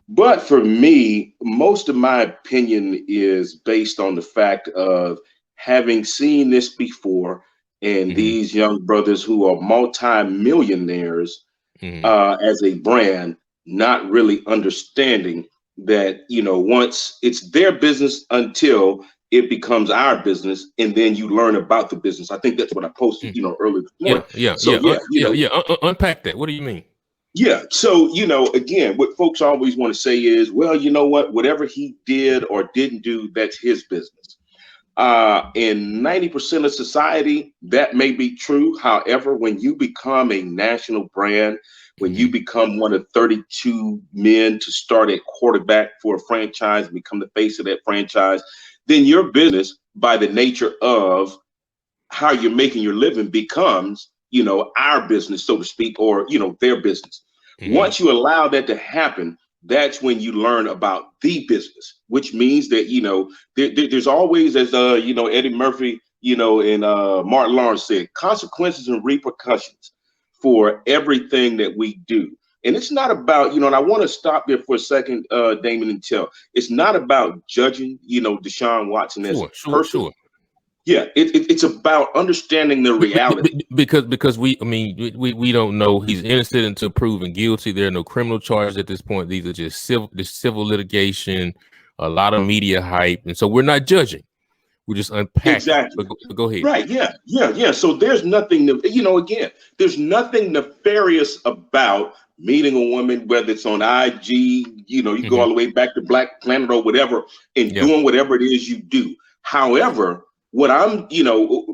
But for me, most of my opinion is based on the fact of having seen this before, and these young brothers who are multi-millionaires as a brand, not really understanding that, once it's their business until it becomes our business, and then you learn about the business. I think that's what I posted, earlier this morning. Unpack that. What do you mean? Yeah. So, again, what folks always want to say is, well, you know what, whatever he did or didn't do, that's his business. In 90% of society, that may be true. However, when you become a national brand, when you become one of 32 men to start at quarterback for a franchise, become the face of that franchise, then your business, by the nature of how you're making your living, becomes, our business, so to speak, or, their business. Once you allow that to happen, that's when you learn about the business, which means that, there's always, as, Eddie Murphy, and Martin Lawrence said, consequences and repercussions for everything that we do. And it's not about, and I want to stop there for a second, Damien, and tell, it's not about judging, Deshaun Watson as a person. Sure. Yeah, it's about understanding the reality. Because we don't know. He's innocent until proven guilty. There are no criminal charges at this point. These are just civil litigation, a lot of media hype, and so we're not judging. We're just unpacking. Exactly. But go ahead. Right. Yeah. So there's nothing, again, there's nothing nefarious about meeting a woman, whether it's on IG, you go all the way back to Black Planet or whatever, and doing whatever it is you do. However, what I'm,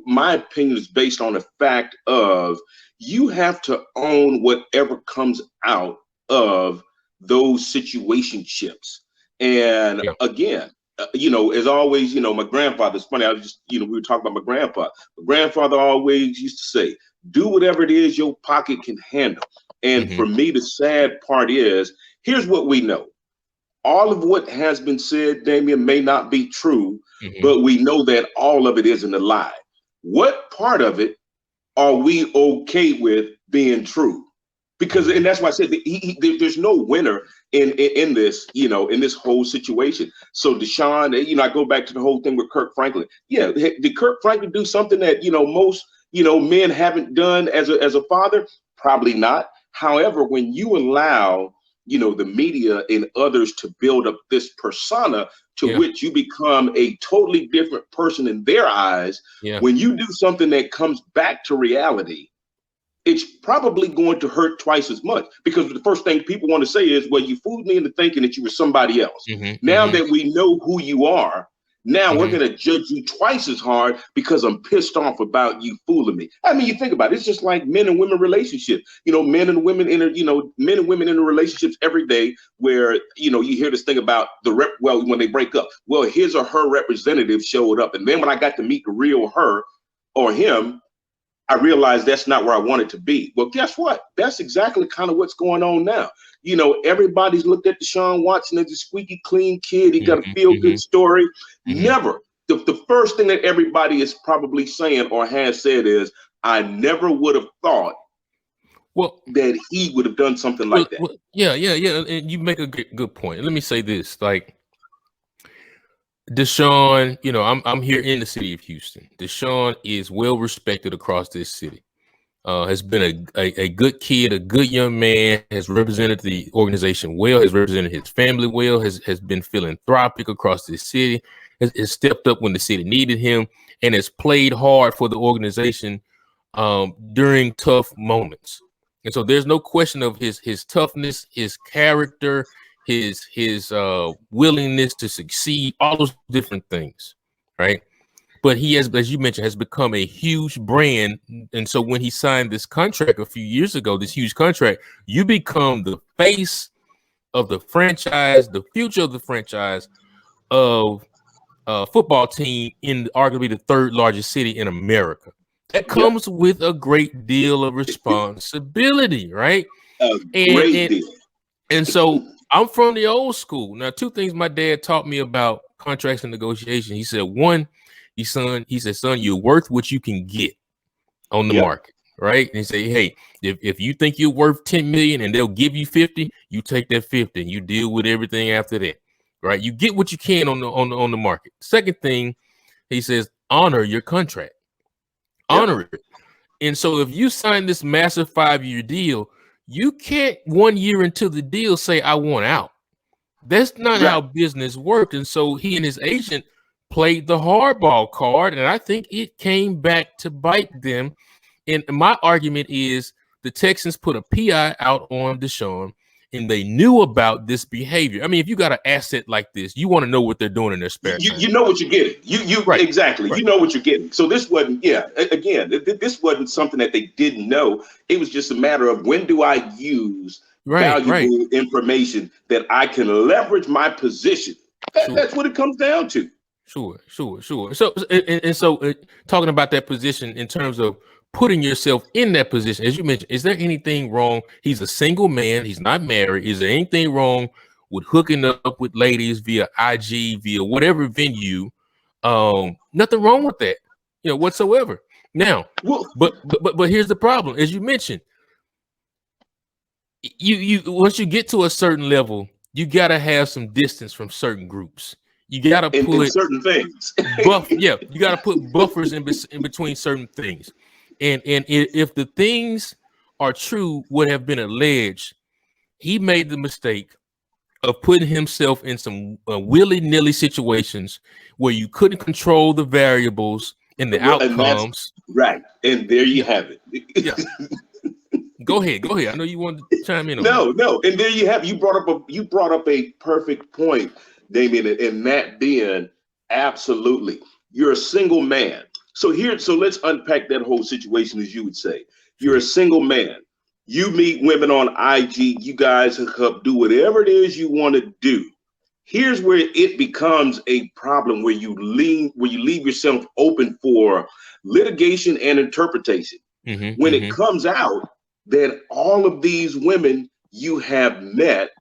my opinion is based on the fact of you have to own whatever comes out of those situationships. And again, as always, my grandfather, it's funny, I was just, we were talking about my grandpa. My grandfather always used to say, do whatever it is your pocket can handle. And for me, the sad part is, here's what we know. All of what has been said, Damien, may not be true, but we know that all of it isn't a lie. What part of it are we okay with being true? Because, and that's why I said there's no winner in this, in this whole situation. So Deshaun, I go back to the whole thing with Kirk Franklin. Yeah, did Kirk Franklin do something that most men haven't done as a father? Probably not. However, when you allow the media and others to build up this persona to which you become a totally different person in their eyes, when you do something that comes back to reality, it's probably going to hurt twice as much, because the first thing people want to say is, well, you fooled me into thinking that you were somebody else. Now that we know who you are, now we're going to judge you twice as hard because I'm pissed off about you fooling me. I mean, you think about it, it's just like men and women relationships. Men and women men and women in relationships every day, where you hear this thing about when they break up. Well, his or her representative showed up, and then when I got to meet the real her or him, I realized that's not where I wanted to be. Well, guess what? That's exactly kind of what's going on now. Everybody's looked at Deshaun Watson as a squeaky clean kid. He got a feel-good story. Never. The first thing that everybody is probably saying or has said is, I never would have thought that he would have done something like that. Yeah. And you make a good point. Let me say this, like, Deshaun, I'm here in the city of Houston. Deshaun is well respected across this city. Has been a good kid, a good young man, has represented the organization well, has represented his family well, has been philanthropic across this city, has stepped up when the city needed him, and has played hard for the organization during tough moments. And so there's no question of his toughness, his character, his willingness to succeed, all those different things, right? But he has, as you mentioned, has become a huge brand. And so when he signed this contract a few years ago, this huge contract, you become the face of the franchise, the future of the franchise of football team in arguably the third largest city in America. That comes with a great deal of responsibility, right? Great deal. And so I'm from the old school. Now, two things my dad taught me about contracts and negotiation. He said, one, he said, son, you're worth what you can get on the market, right? And he said, hey, if you think you're worth 10 million and they'll give you 50, you take that 50 and you deal with everything after that, right? You get what you can on the market. Second thing, he says, honor your contract. Honor it. And so if you sign this massive 5-year deal, you can't 1 year into the deal say, I want out. That's not how business worked. And so he and his agent played the hardball card, and I think it came back to bite them. And my argument is the Texans put a PI out on Deshaun, and they knew about this behavior. I mean, if you got an asset like this, you want to know what they're doing in their spare time. You know what you're getting. Exactly. You know what you're getting. So this wasn't, this wasn't something that they didn't know. It was just a matter of, when do I use valuable information that I can leverage my position? That's what it comes down to. Sure. So talking about that position in terms of putting yourself in that position, as you mentioned, is there anything wrong? He's a single man. He's not married. Is there anything wrong with hooking up with ladies via IG, via whatever venue? Nothing wrong with that, whatsoever. Now, but here's the problem. As you mentioned, you once you get to a certain level, you got to have some distance from certain groups. You got to put certain things. You got to put buffers in between certain things. And if the things are true, what have been alleged, he made the mistake of putting himself in some willy-nilly situations where you couldn't control the variables and the outcomes. Right. And there you have it. Go ahead. I know you wanted to chime in on that. No. And there you have, you brought up a perfect point, Damien, and that being, absolutely, you're a single man. So let's unpack that whole situation, as you would say. You're a single man. You meet women on IG. You guys hook up, do whatever it is you want to do. Here's where it becomes a problem, where you leave yourself open for litigation and interpretation. When it comes out that all of these women you have met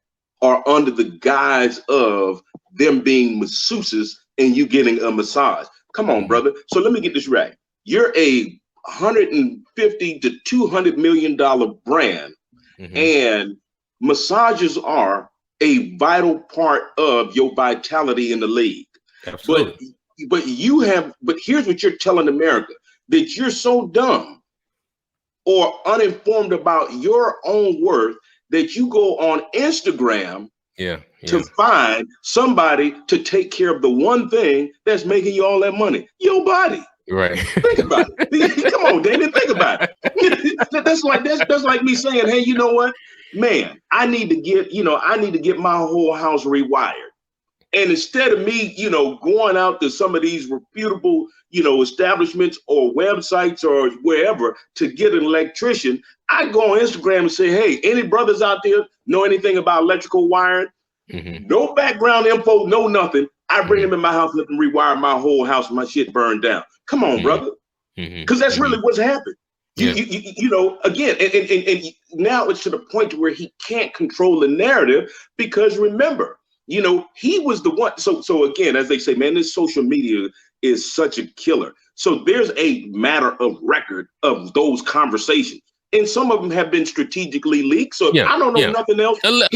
are under the guise of them being masseuses and you getting a massage. Come on, brother. So let me get this right. You're a $150 to $200 million brand, and massages are a vital part of your vitality in the league. Absolutely. But here's what you're telling America, that you're so dumb or uninformed about your own worth that you go on Instagram to find somebody to take care of the one thing that's making you all that money, your body. Right. Think about it. Come on, David. Think about it. That's like me saying, hey, you know what, man, I need to get my whole house rewired. And instead of me, going out to some of these reputable, establishments or websites or wherever to get an electrician, I go on Instagram and say, hey, any brothers out there know anything about electrical wiring? No background info, no nothing. I bring them in my house, let them rewire my whole house, and my shit burned down. Come on, brother. Because that's really what's happened. Again, and now it's to the point where he can't control the narrative, because remember, he was the one. So again, as they say, man, this social media is such a killer. So there's a matter of record of those conversations. And some of them have been strategically leaked. So if I don't know nothing else, let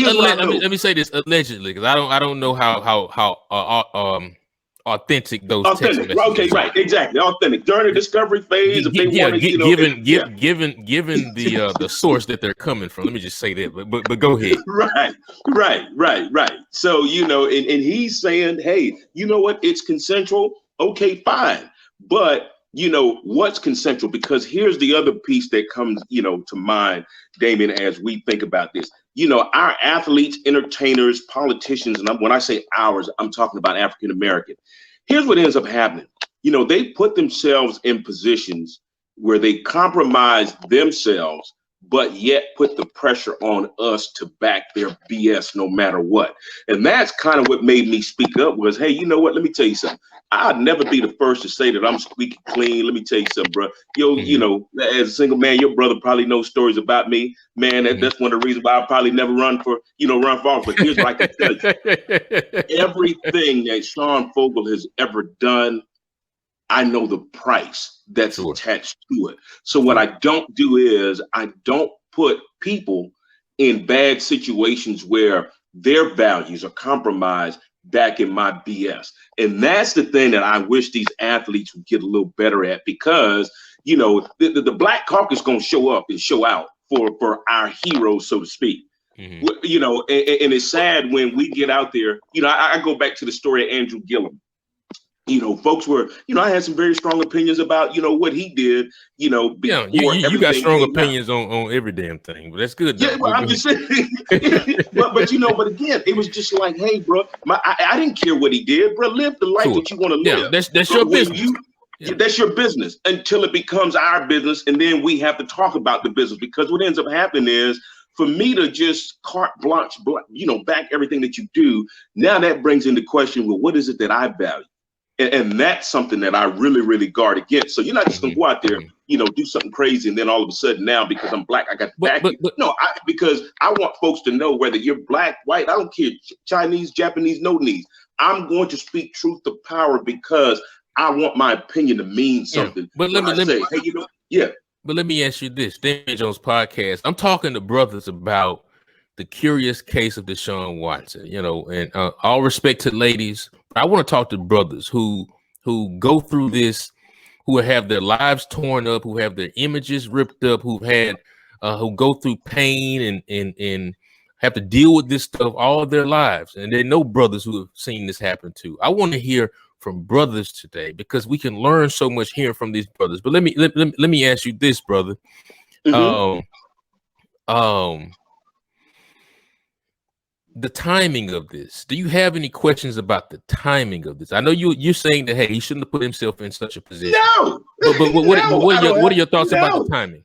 me say this allegedly, because I don't know how authentic those text messages okay, are. Right, exactly, authentic during the discovery phase. If they want to, given the source that they're coming from. Let me just say that. But go ahead. Right. So and he's saying, hey, you know what? It's consensual. Okay, fine, but. What's consensual? Because here's the other piece that comes, to mind, Damien, as we think about this. Our athletes, entertainers, politicians, and when I say ours, I'm talking about African American. Here's what ends up happening. They put themselves in positions where they compromise themselves but yet put the pressure on us to back their BS no matter what. And that's kind of what made me speak up was, hey, you know what? Let me tell you something. I'd never be the first to say that I'm squeaky clean. Let me tell you something, bro. Yo, you know, as a single man, your brother probably knows stories about me. Man, that's one of the reasons why I probably never run for office. But here's what I can tell you. Everything that Sean Fogle has ever done, I know the price that's attached to it. So what I don't do is I don't put people in bad situations where their values are compromised back in my BS. And that's the thing that I wish these athletes would get a little better at, because, you know, the Black Caucus is going to show up and show out for our heroes, so to speak. You know, and it's sad when we get out there. You know, I go back to the story of Andrew Gillum. You know, folks were, you know, I had some very strong opinions about, you know, what he did, you know. Yeah, you got strong opinions on every damn thing, but that's good. Yeah, well, I'm just saying. but you know, but again, it was just like, hey, bro, I didn't care what he did, bro. Live the life that you want to live. That's your business. That's your business until it becomes our business, and then we have to talk about the business, because what ends up happening is, for me to just carte blanche, you know, back everything that you do, now that brings into question, well, what is it that I value? And that's something that I really, really guard against. So you're not just gonna go out there, you know, do something crazy, and then all of a sudden now, because I'm Black, I got to back you. No, because I want folks to know, whether you're Black, white, I don't care, Chinese, Japanese, no needs. I'm going to speak truth to power, because I want my opinion to mean something. But let me say, hey, you know, But let me ask you this, Damien Jones podcast. I'm talking to brothers about the curious case of Deshaun Watson, you know, and all respect to ladies, I want to talk to brothers who go through this, who have their lives torn up, who have their images ripped up, who go through pain and have to deal with this stuff all of their lives. And they know brothers who have seen this happen too. I want to hear from brothers today, because we can learn so much hearing from these brothers. But let me ask you this, brother. The timing of this. Do you have any questions about the timing of this? I know you're saying that, hey, he shouldn't have put himself in such a position. No. But what are your thoughts about the timing?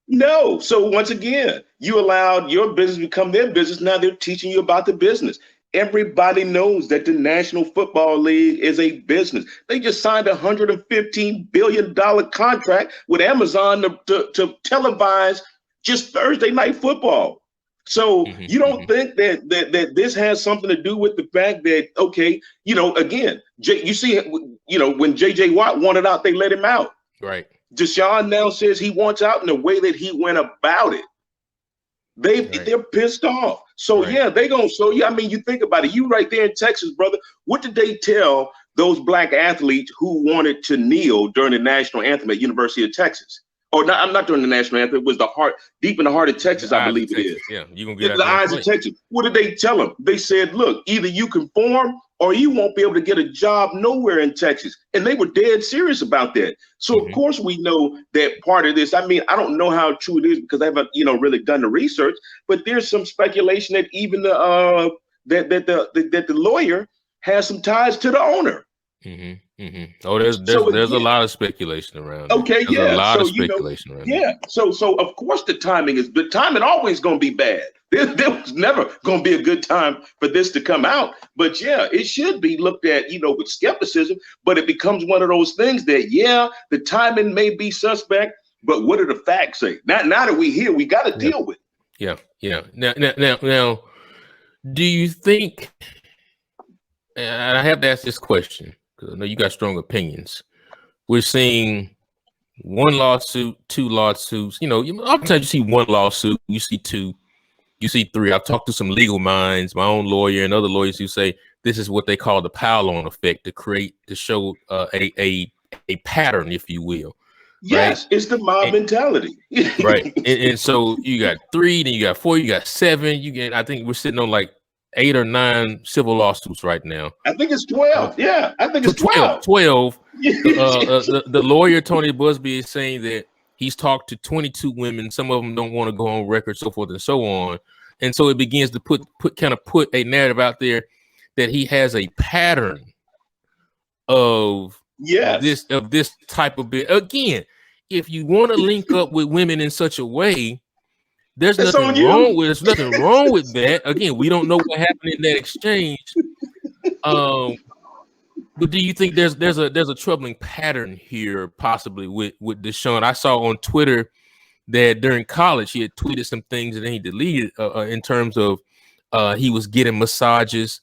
No. So once again, you allowed your business to become their business. Now they're teaching you about the business. Everybody knows that the National Football League is a business. They just signed a $115 billion contract with Amazon to televise just Thursday night football. So you don't think that this has something to do with the fact that, okay, you know, again, you see, you know, when JJ Watt wanted out, they let him out. Right. Deshaun now says he wants out in the way that he went about it. They're pissed off. So they gonna show you. I mean, you think about it. You right there in Texas, brother. What did they tell those Black athletes who wanted to kneel during the national anthem at University of Texas? Or not, I'm not during the national anthem. It was deep in the heart of Texas, I believe it is. Yeah, you're gonna get the eyes of Texas. What did they tell them? They said, look, either you conform or you won't be able to get a job nowhere in Texas. And they were dead serious about that. So of course we know that part of this. I mean, I don't know how true it is, because I haven't, you know, really done the research, but there's some speculation that even the lawyer has some ties to the owner. Oh, there's a lot of speculation around. Okay, there's a lot of speculation around. Yeah, so of course the timing always going to be bad. There was never going to be a good time for this to come out. But yeah, it should be looked at, you know, with skepticism. But it becomes one of those things that the timing may be suspect, but what do the facts say? Now that we're here, we got to deal with it. Yeah. Now, do you think? And I have to ask this question, because I know you got strong opinions. We're seeing one lawsuit, two lawsuits. You know, oftentimes you see one lawsuit, you see two, you see three. I've talked to some legal minds, my own lawyer and other lawyers, who say this is what they call the pile-on effect, to show a pattern, if you will. Yes, right? It's the mob mentality. Right. And so you got three, then you got four, you got seven. I think we're sitting on like 8 or 9 civil lawsuits right now. I think it's 12. Yeah, I think it's 12. 12. The lawyer, Tony Buzbee, is saying that he's talked to 22 women. Some of them don't want to go on record, so forth and so on. And so it begins to put a narrative out there that he has a pattern of this type of bit. Again, if you want to link up with women in such a way, There's That's nothing on you. wrong with that. Again, we don't know what happened in that exchange. But do you think there's a troubling pattern here, possibly with Deshaun? I saw on Twitter that during college he had tweeted some things and then he deleted in terms of he was getting massages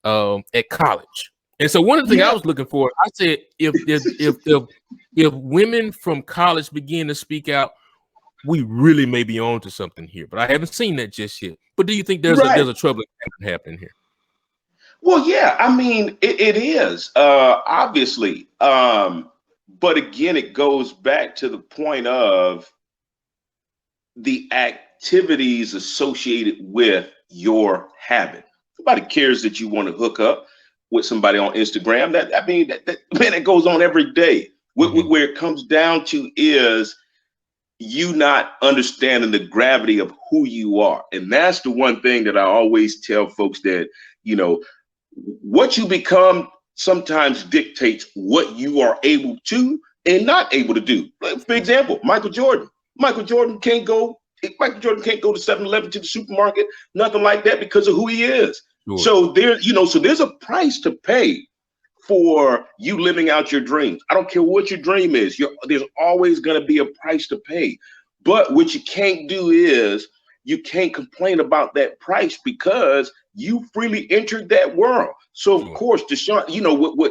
at college. And so one of the things I was looking for, I said, if women from college begin to speak out, we really may be on to something here. But I haven't seen that just yet. But do you think there's a troubling pattern happening here? Well, yeah, I mean, it is obviously, but again, it goes back to the point of the activities associated with your habit. Nobody cares that you want to hook up with somebody on Instagram. That goes on every day. Where it comes down to is you not understanding the gravity of who you are, and that's the one thing that I always tell folks that what you become sometimes dictates what you are able to and not able to do. Like, for example, Michael Jordan. Michael Jordan can't go to 7-Eleven, to the supermarket, nothing like that, because of who he is. Sure. So there's a price to pay for you living out your dreams. I don't care what your dream is. There's always going to be a price to pay. But what you can't do is you can't complain about that price because you freely entered that world. So of course, Deshaun,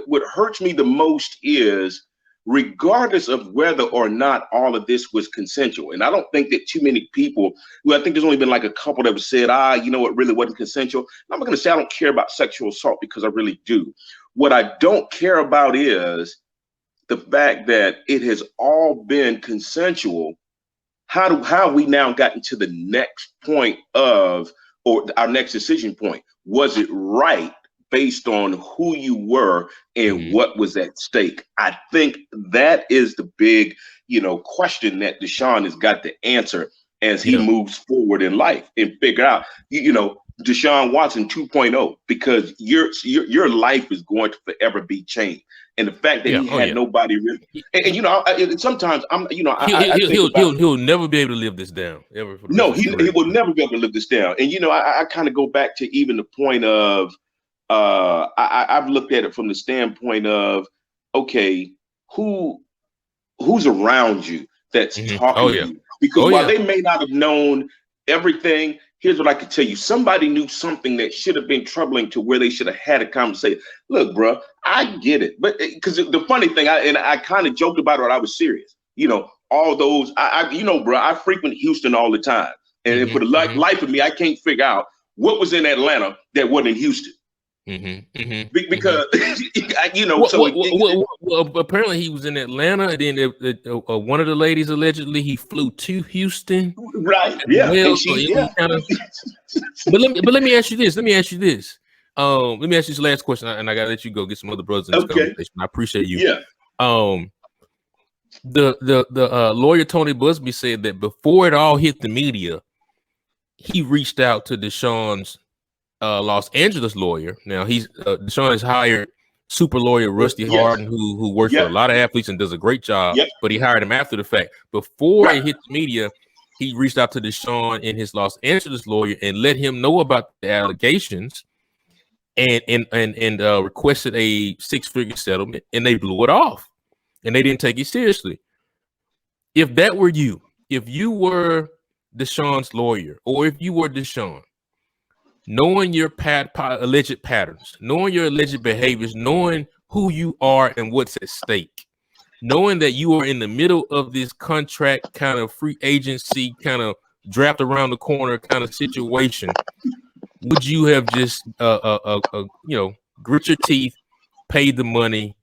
what hurts me the most is, regardless of whether or not all of this was consensual. And I don't think that too many people, I think there's only been like a couple that have said, it really wasn't consensual. I'm not going to say I don't care about sexual assault, because I really do. What I don't care about is the fact that it has all been consensual. How have we now gotten to the next point or our next decision point? Was it right based on who you were and what was at stake? I think that is the big, question that Deshaun has got to answer as he moves forward in life and figure out, Deshaun Watson 2.0, because your life is going to forever be changed. And the fact that he had nobody really, and sometimes he'll never be able to live this down. He will never be able to live this down. And I kind of go back to even the point of I've looked at it from the standpoint of, okay, who's around you that's talking to you? Because while they may not have known everything, here's what I can tell you. Somebody knew something that should have been troubling to where they should have had a conversation. Look, bro, I get it. But because the funny thing, I kind of joked about it, I was serious. All those, bro, I frequent Houston all the time. And for the life of me, I can't figure out what was in Atlanta that wasn't in Houston. Because, apparently he was in Atlanta, and then one of the ladies allegedly he flew to Houston. Right. Yeah. But let me ask you this. Let me ask you this last question, and I gotta let you go get some other brothers in this conversation. I appreciate you. Yeah. The lawyer Tony Buzbee said that before it all hit the media, he reached out to Deshaun's Los Angeles lawyer. Now Deshaun has hired super lawyer Rusty Harden, who works for a lot of athletes and does a great job. But he hired him after the fact. Before it hit the media, he reached out to Deshaun and his Los Angeles lawyer and let him know about the allegations, and requested a 6-figure settlement, and they blew it off, and they didn't take it seriously. If that were you, if you were Deshaun's lawyer, or if you were Deshaun, knowing your alleged patterns, knowing your alleged behaviors, knowing who you are and what's at stake, knowing that you are in the middle of this contract kind of free agency, kind of draft around the corner kind of situation, would you have just grit your teeth, paid the money,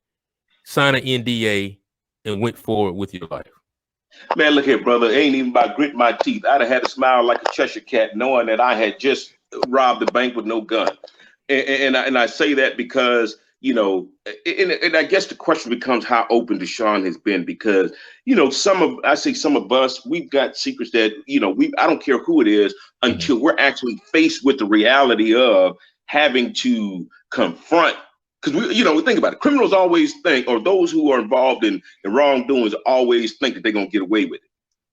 signed an NDA, and went forward with your life? Man, look here, brother. It ain't even about gritting my teeth. I'd have had to smile like a Cheshire cat, knowing that I had just robbed the bank with no gun. And I say that because, and I guess the question becomes how open Deshaun has been, because, some of us, we've got secrets that, I don't care who it is until we're actually faced with the reality of having to confront. Because we think about it. Criminals always think, or those who are involved in wrongdoings always think that they're going to get away with it.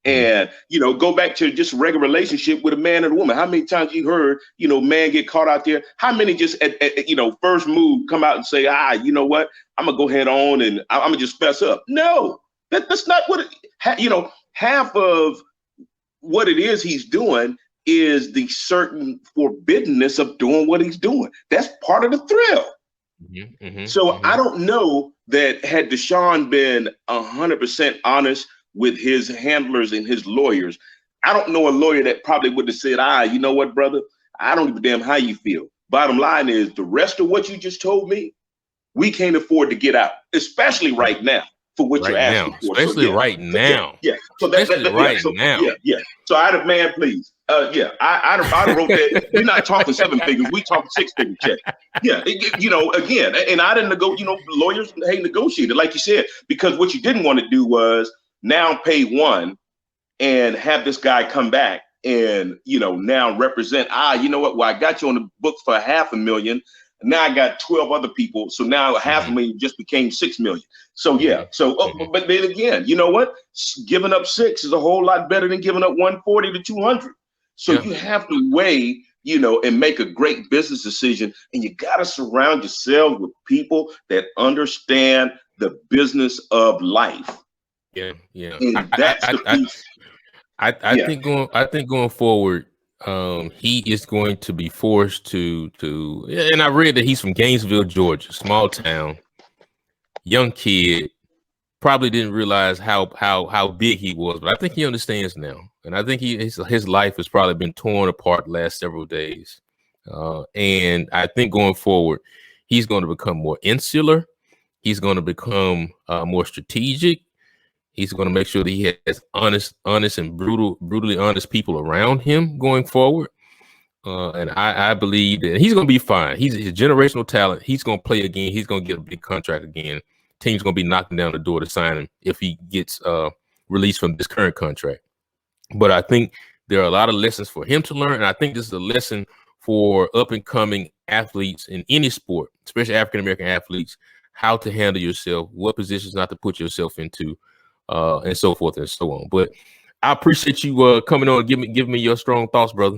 And, go back to just a regular relationship with a man and a woman. How many times you heard, man get caught out there? How many just at first move come out and say, you know what? I'm going to go head on and I'm going to just fess up. No, that's not what half of what it is he's doing is the certain forbiddenness of doing what he's doing. That's part of the thrill. So I don't know that had Deshaun been 100% honest with his handlers and his lawyers, I don't know a lawyer that probably would have said, you know what, brother? I don't give a damn how you feel. Bottom line is the rest of what you just told me, we can't afford to get out, especially right now for what you're asking for. Especially right now. Yeah. So that's right now. Yeah. So man, please. I wrote that. We're not talking 7 figures. We talking 6-figure check. Yeah. Again, and I didn't lawyers hate negotiated, like you said, because what you didn't want to do was now pay one and have this guy come back and, now represent, you know what? Well, I got you on the books for $500,000. Now I got 12 other people. So now $500,000 just became 6 million. So, yeah. So, but then again, you know what? Giving up 6 is a whole lot better than giving up 140 to 200. So you have to weigh, and make a great business decision. And you got to surround yourself with people that understand the business of life. Yeah. And that's the piece. I think going forward, he is going to be forced to and I read that he's from Gainesville, Georgia, small town, young kid, probably didn't realize how big he was, but I think he understands now. And I think his life has probably been torn apart the last several days. And I think going forward, he's going to become more insular. He's going to become more strategic. He's going to make sure that he has honest and brutally honest people around him going forward. And I believe that he's going to be fine. He's a generational talent. He's going to play again. He's going to get a big contract again. Team's going to be knocking down the door to sign him if he gets released from this current contract. But I think there are a lot of lessons for him to learn. And I think this is a lesson for up and coming athletes in any sport, especially African-American athletes, how to handle yourself, what positions not to put yourself into, and so forth and so on. But I appreciate you coming on and giving me your strong thoughts, brother.